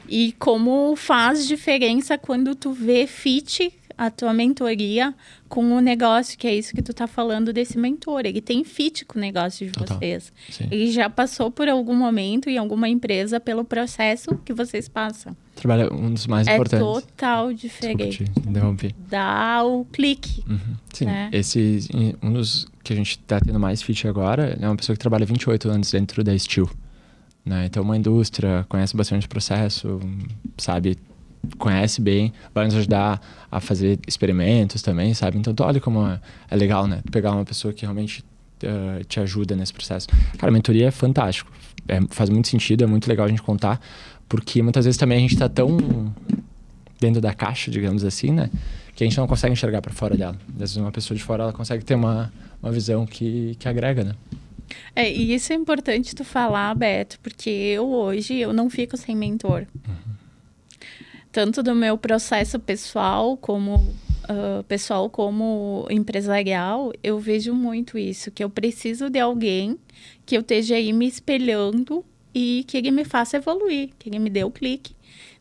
E como faz diferença quando tu vê fit a tua mentoria com o negócio, que é isso que tu tá falando desse mentor. Ele tem fit com o negócio de Total. vocês. Sim. Ele já passou por algum momento em alguma empresa pelo processo que vocês passam. Trabalho um dos mais É importantes. total Desculpa diferente. te interromper. Dá o clique. Sim, né? um dos que a gente tá tendo mais fit agora é uma pessoa que trabalha 28 anos dentro da Steel, né? Então, uma indústria, conhece bastante o processo, sabe, conhece bem, vai nos ajudar a fazer experimentos também, sabe? Então, olha como é legal, né? Pegar uma pessoa que realmente te ajuda nesse processo. Cara, a mentoria é fantástico, faz muito sentido, é muito legal a gente contar, porque muitas vezes também a gente tá tão dentro da caixa, digamos assim, né? Que a gente não consegue enxergar para fora dela. Às vezes uma pessoa de fora, ela consegue ter uma visão que agrega, né? E isso é importante tu falar, Beto, porque eu não fico sem mentor. Tanto do meu processo pessoal como empresarial, eu vejo muito isso, que eu preciso de alguém que eu esteja aí me espelhando e que ele me faça evoluir, que ele me dê o clique.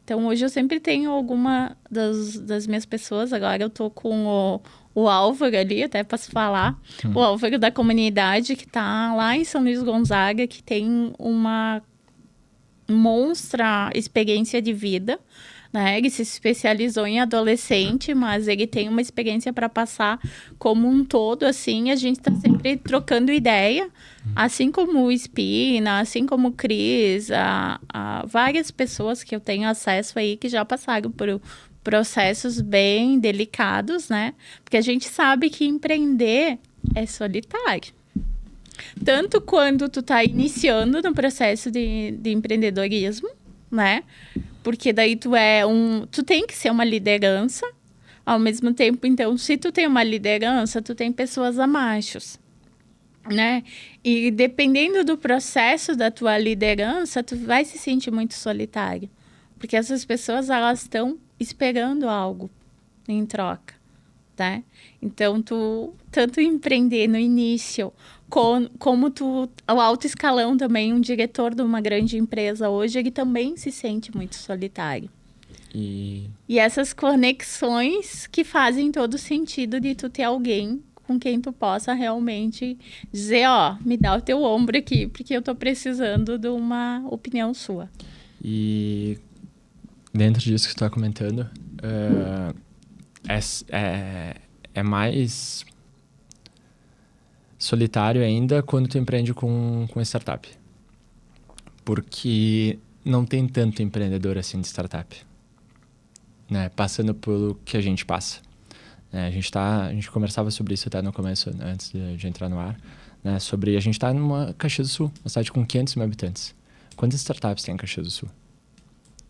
Então, hoje eu sempre tenho alguma das minhas pessoas, agora eu tô com o Álvaro ali, até posso falar, o Álvaro da comunidade que tá lá em São Luís Gonzaga, que tem uma monstra experiência de vida, né? Ele se especializou em adolescente, mas ele tem uma experiência para passar como um todo, assim, a gente está sempre trocando ideia, assim como o Espina, assim como o Cris, várias pessoas que eu tenho acesso aí que já passaram por processos bem delicados, né? Porque a gente sabe que empreender é solitário. Tanto quando tu tá iniciando no processo de empreendedorismo, né? Porque daí tu tem que ser uma liderança, ao mesmo tempo, então, se tu tem uma liderança, tu tem pessoas abaixo, né? E dependendo do processo da tua liderança, tu vai se sentir muito solitário, porque essas pessoas, elas estão esperando algo em troca, né? Então, tu tanto empreender no início, como o alto escalão também, um diretor de uma grande empresa hoje, ele também se sente muito solitário. E essas conexões que fazem todo sentido de tu ter alguém com quem tu possa realmente dizer, me dá o teu ombro aqui, porque eu tô precisando de uma opinião sua. E dentro disso que tu tá comentando, é mais solitário ainda quando tu empreende com startup. Porque não tem tanto empreendedor assim de startup, né? Passando pelo que a gente passa. A gente conversava sobre isso até no começo, né? Antes de entrar no ar, né? Sobre a gente estar numa Caxias do Sul, uma cidade com 500 mil habitantes. Quantas startups tem em Caxias do Sul?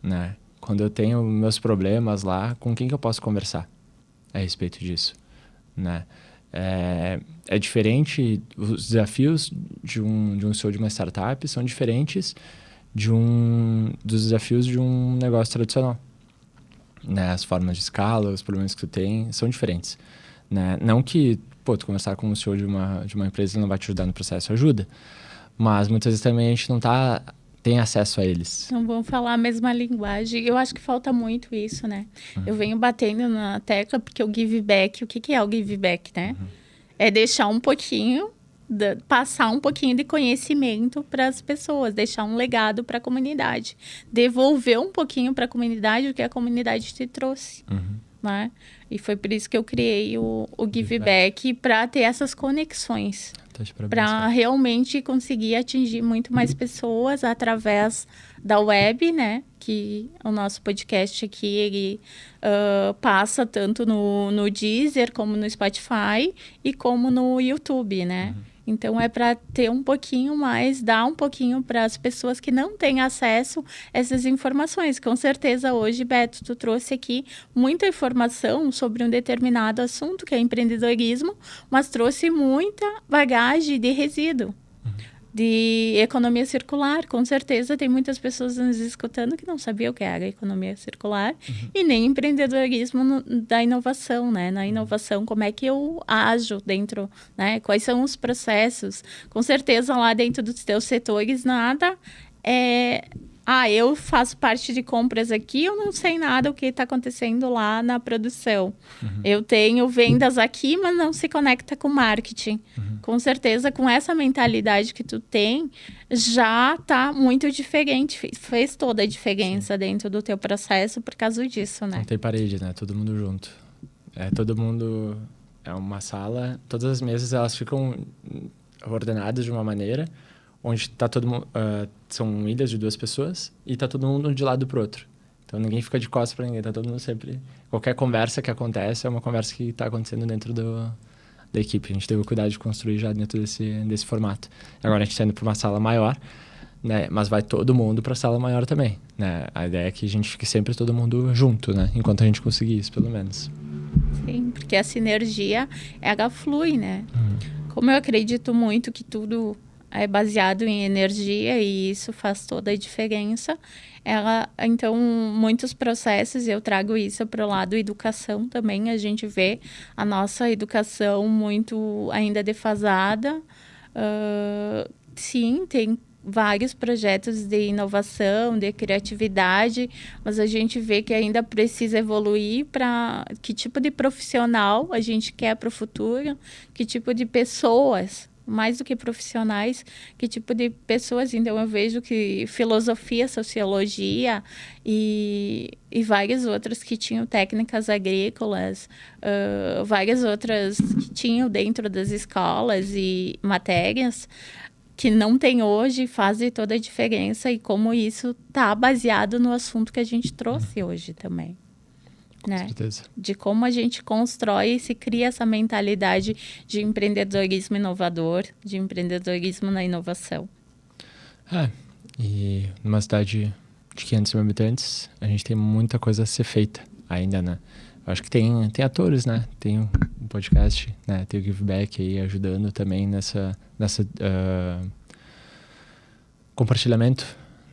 Né? Quando eu tenho meus problemas lá, com quem que eu posso conversar a respeito disso, né? É diferente, os desafios de um CEO de uma startup são diferentes dos desafios de um negócio tradicional, né? As formas de escala, os problemas que tu tem são diferentes, né? Não que, tu conversar com o CEO de uma empresa não vai te ajudar no processo, ajuda, mas muitas vezes também a gente não tem acesso a eles. Não vão falar a mesma linguagem. Eu acho que falta muito isso, né? Eu venho batendo na tecla porque o give back, o que é o give back, né? É deixar um pouquinho, passar um pouquinho de conhecimento para as pessoas, deixar um legado para a comunidade, devolver um pouquinho para a comunidade o que a comunidade te trouxe, né? E foi por isso que eu criei o give back, para ter essas conexões, para realmente conseguir atingir muito mais pessoas através da web, né? Que o nosso podcast aqui, ele passa tanto no Deezer, como no Spotify e como no YouTube, né? Então, é para ter um pouquinho mais, dar um pouquinho para as pessoas que não têm acesso a essas informações. Com certeza, hoje, Beto, tu trouxe aqui muita informação sobre um determinado assunto, que é empreendedorismo, mas trouxe muita bagagem de resíduo, de economia circular. Com certeza, tem muitas pessoas nos escutando que não sabiam o que era economia circular e nem empreendedorismo da inovação, né? Na inovação, como é que eu ajo dentro, né? Quais são os processos? Com certeza, lá dentro dos teus setores, nada é... eu faço parte de compras aqui, eu não sei nada o que está acontecendo lá na produção. Eu tenho vendas aqui, mas não se conecta com marketing. Com certeza, com essa mentalidade que tu tem, já está muito diferente. Fez toda a diferença dentro do teu processo por causa disso, né? Não tem parede, né? Todo mundo junto. Todo mundo... É uma sala, todas as mesas elas ficam ordenadas de uma maneira... onde tá todo mundo, são ilhas de 2 pessoas e tá todo mundo de lado pro outro. Então ninguém fica de costas para ninguém, tá todo mundo sempre... Qualquer conversa que acontece é uma conversa que tá acontecendo dentro da equipe. A gente teve o cuidado de construir já dentro desse formato. Agora a gente tá indo para uma sala maior, né? Mas vai todo mundo para a sala maior também, né? A ideia é que a gente fique sempre todo mundo junto, né? Enquanto a gente conseguir isso, pelo menos. Sim, porque a sinergia, ela flui, né? Como eu acredito muito que tudo... é baseado em energia e isso faz toda a diferença. Então, muitos processos, eu trago isso para o lado educação também, a gente vê a nossa educação muito ainda defasada. Sim, tem vários projetos de inovação, de criatividade, mas a gente vê que ainda precisa evoluir para que tipo de profissional a gente quer para o futuro, que tipo de pessoas, mais do que profissionais, que tipo de pessoas. Então, eu vejo que filosofia, sociologia e várias outras que tinham técnicas agrícolas, várias outras que tinham dentro das escolas e matérias que não tem hoje, fazem toda a diferença e como isso está baseado no assunto que a gente trouxe hoje também. Com certeza. De como a gente constrói e se cria essa mentalidade de empreendedorismo inovador, de empreendedorismo na inovação. E numa cidade de 500 mil habitantes, a gente tem muita coisa a ser feita ainda, né? Eu acho que tem atores, né? Tem um podcast, né? Tem o Giveback aí ajudando também nessa compartilhamento,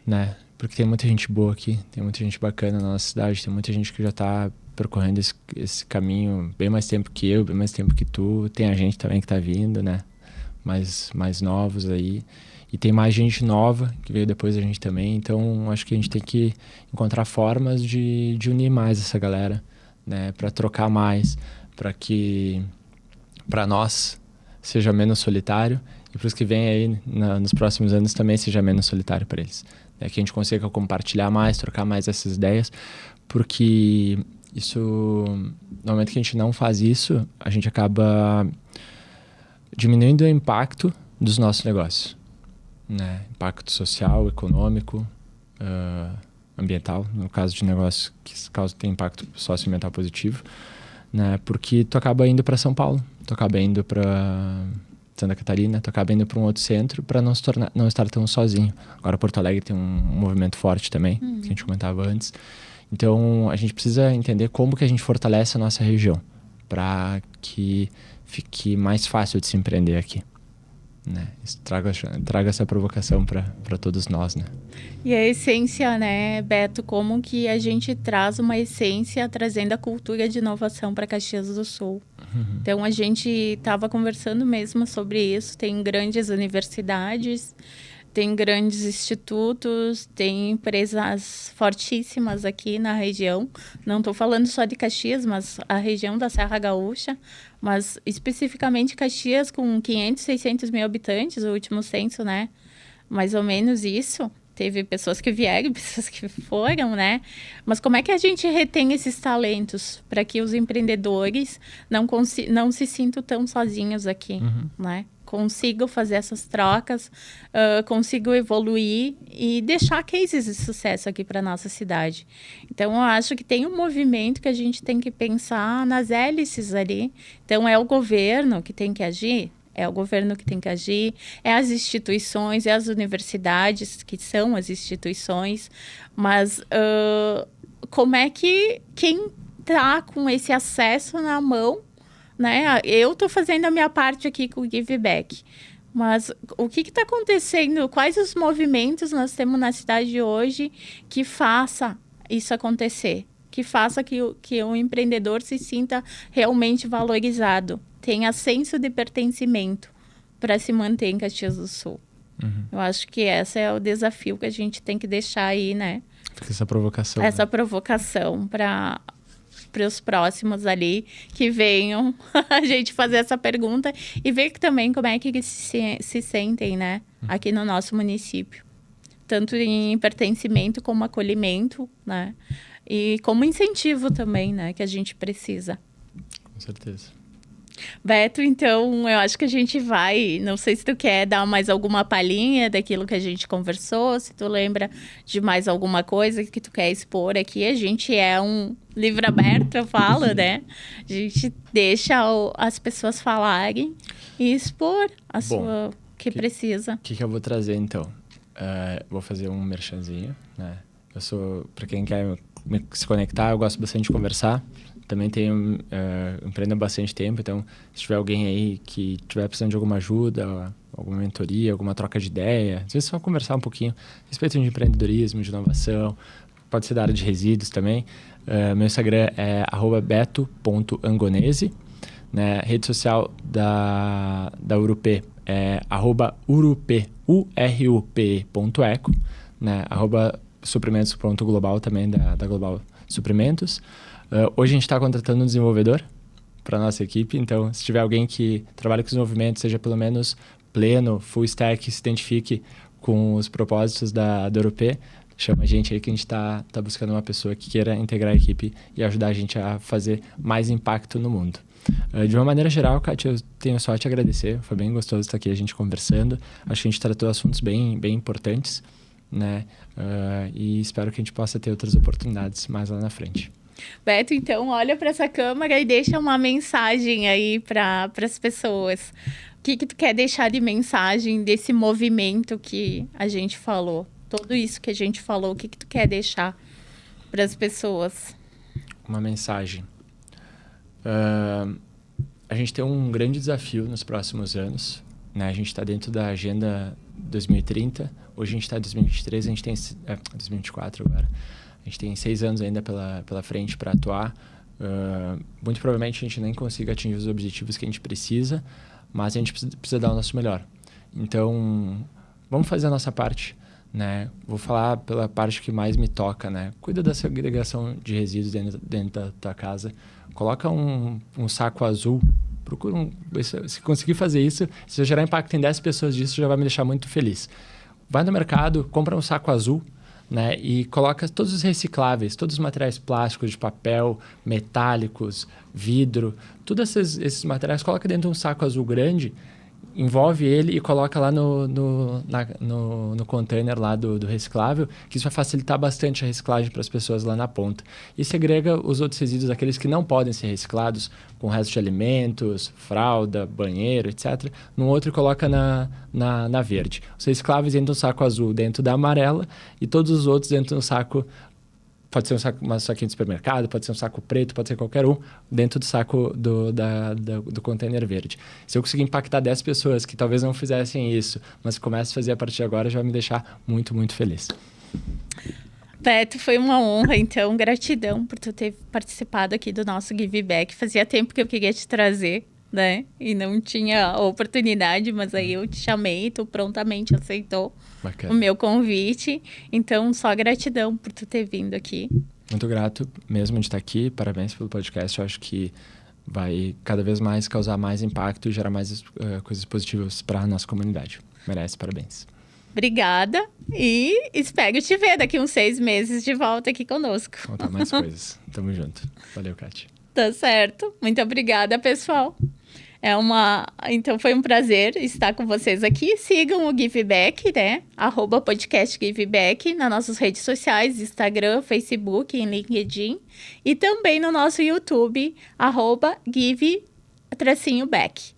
né? Porque tem muita gente boa aqui, tem muita gente bacana na nossa cidade, tem muita gente que já está percorrendo esse caminho bem mais tempo que eu, bem mais tempo que tu. Tem a gente também que está vindo, né? Mais novos aí. E tem mais gente nova que veio depois da gente também. Então, acho que a gente tem que encontrar formas de unir mais essa galera, né? Para trocar mais, para que para nós seja menos solitário e para os que vêm aí nos próximos anos também seja menos solitário para eles. Que a gente consiga compartilhar mais, trocar mais essas ideias, porque isso, no momento que a gente não faz isso, a gente acaba diminuindo o impacto dos nossos negócios, né? Impacto social, econômico, ambiental, no caso de negócios que tem impacto socioambiental positivo, né? Porque tu acaba indo para São Paulo, tu acaba indo para Santa Catarina, tu acaba indo para um outro centro para não estar tão sozinho. Agora Porto Alegre tem um movimento forte também, que a gente comentava antes. Então, a gente precisa entender como que a gente fortalece a nossa região para que fique mais fácil de se empreender aqui, né? Isso traga essa provocação para todos nós, né? E a essência, né, Beto, como que a gente traz uma essência trazendo a cultura de inovação para Caxias do Sul. Então, a gente estava conversando mesmo sobre isso. Tem grandes universidades, tem grandes institutos, tem empresas fortíssimas aqui na região. Não estou falando só de Caxias, mas a região da Serra Gaúcha. Mas, especificamente, Caxias, com 500, 600 mil habitantes, o último censo, né? Mais ou menos isso. Teve pessoas que vieram, pessoas que foram, né? Mas como é que a gente retém esses talentos para que os empreendedores não se sintam tão sozinhos aqui, né? Consigam fazer essas trocas, consigam evoluir e deixar cases de sucesso aqui para nossa cidade. Então, eu acho que tem um movimento que a gente tem que pensar nas hélices ali. Então, é o governo que tem que agir? É o governo que tem que agir, é as instituições, é as universidades, que são as instituições. Mas como é que quem está com esse acesso na mão, né? Eu estou fazendo a minha parte aqui com o Give Back. Mas o que está acontecendo? Quais os movimentos nós temos na cidade hoje que faça isso acontecer? Que faça que o empreendedor se sinta realmente valorizado, tenha senso de pertencimento para se manter em Caxias do Sul. Eu acho que esse é o desafio que a gente tem que deixar aí, né? Fica essa provocação. Essa provocação para os próximos ali que venham a gente fazer essa pergunta e ver também como é que eles se sentem, né? Aqui no nosso município. Tanto em pertencimento como acolhimento, né? E como incentivo também, né? Que a gente precisa. Com certeza. Beto, então, eu acho que a gente vai... Não sei se tu quer dar mais alguma palhinha daquilo que a gente conversou, se tu lembra de mais alguma coisa que tu quer expor aqui. A gente é um livro aberto, eu falo, né? A gente deixa as pessoas falarem e expor a sua... que precisa. O que eu vou trazer, então? Vou fazer um merchanzinho, né? Eu sou... Para quem quer se conectar, eu gosto bastante de conversar. Também tenho, empreendo há bastante tempo, então se tiver alguém aí que estiver precisando de alguma ajuda, alguma mentoria, alguma troca de ideia, às vezes só conversar um pouquinho a respeito de empreendedorismo, de inovação, pode ser da área de resíduos também. Meu Instagram é @beto.angonese, né? Rede social da URUP é @urup.eco, né? @suprimentos.global também da Global Suprimentos. Hoje a gente está contratando um desenvolvedor para a nossa equipe, então se tiver alguém que trabalha com desenvolvimento, seja pelo menos pleno, full stack, se identifique com os propósitos da URUP, chama a gente aí que a gente está buscando uma pessoa que queira integrar a equipe e ajudar a gente a fazer mais impacto no mundo. De uma maneira geral, Kátia, eu tenho só a te agradecer, foi bem gostoso estar aqui a gente conversando, acho que a gente tratou assuntos bem importantes, né? E espero que a gente possa ter outras oportunidades mais lá na frente. Beto, então, olha para essa câmera e deixa uma mensagem aí para as pessoas. O que tu quer deixar de mensagem desse movimento que a gente falou? Tudo isso que a gente falou, o que tu quer deixar para as pessoas? Uma mensagem. A gente tem um grande desafio nos próximos anos, né? A gente está dentro da Agenda 2030. Hoje a gente está em 2023, a gente tem 2024 agora. A gente tem 6 anos ainda pela frente para atuar. Muito provavelmente a gente nem consiga atingir os objetivos que a gente precisa, mas a gente precisa dar o nosso melhor. Então, vamos fazer a nossa parte, né? Vou falar pela parte que mais me toca, né? Cuida da segregação de resíduos dentro da tua casa. Coloca um saco azul. Procura se conseguir fazer isso, se eu gerar impacto em 10 pessoas disso, já vai me deixar muito feliz. Vai no mercado, compra um saco azul, né? E coloca todos os recicláveis, todos os materiais plásticos, de papel, metálicos, vidro, todos esses materiais, coloca dentro de um saco azul grande, envolve ele e coloca lá no container lá do reciclável, que isso vai facilitar bastante a reciclagem para as pessoas lá na ponta. E segrega os outros resíduos, aqueles que não podem ser reciclados, com o resto de alimentos, fralda, banheiro, etc., no outro e coloca na verde. Os recicláveis dentro do saco azul, dentro da amarela, e todos os outros dentro do saco. Pode ser uma saquinho de supermercado, pode ser um saco preto, pode ser qualquer um, dentro do saco do container verde. Se eu conseguir impactar 10 pessoas que talvez não fizessem isso, mas comecem a fazer a partir de agora, já vai me deixar muito, muito feliz. Beto, foi uma honra, então, gratidão por tu ter participado aqui do nosso Give Back. Fazia tempo que eu queria te trazer, né? E não tinha oportunidade, mas aí eu te chamei e tu prontamente aceitou. Bacana. O meu convite. Então, só gratidão por tu ter vindo aqui. Muito grato mesmo de estar aqui. Parabéns pelo podcast. Eu acho que vai cada vez mais causar mais impacto e gerar mais coisas positivas para a nossa comunidade. Merece, parabéns. Obrigada e espero te ver daqui uns 6 meses de volta aqui conosco. Vou contar mais coisas. Tamo junto. Valeu, Kátia. Tá certo. Muito obrigada, pessoal. Então, foi um prazer estar com vocês aqui. Sigam o Give Back, né? @podcast Give Back nas nossas redes sociais, Instagram, Facebook e LinkedIn. E também no nosso YouTube, @Give_Back.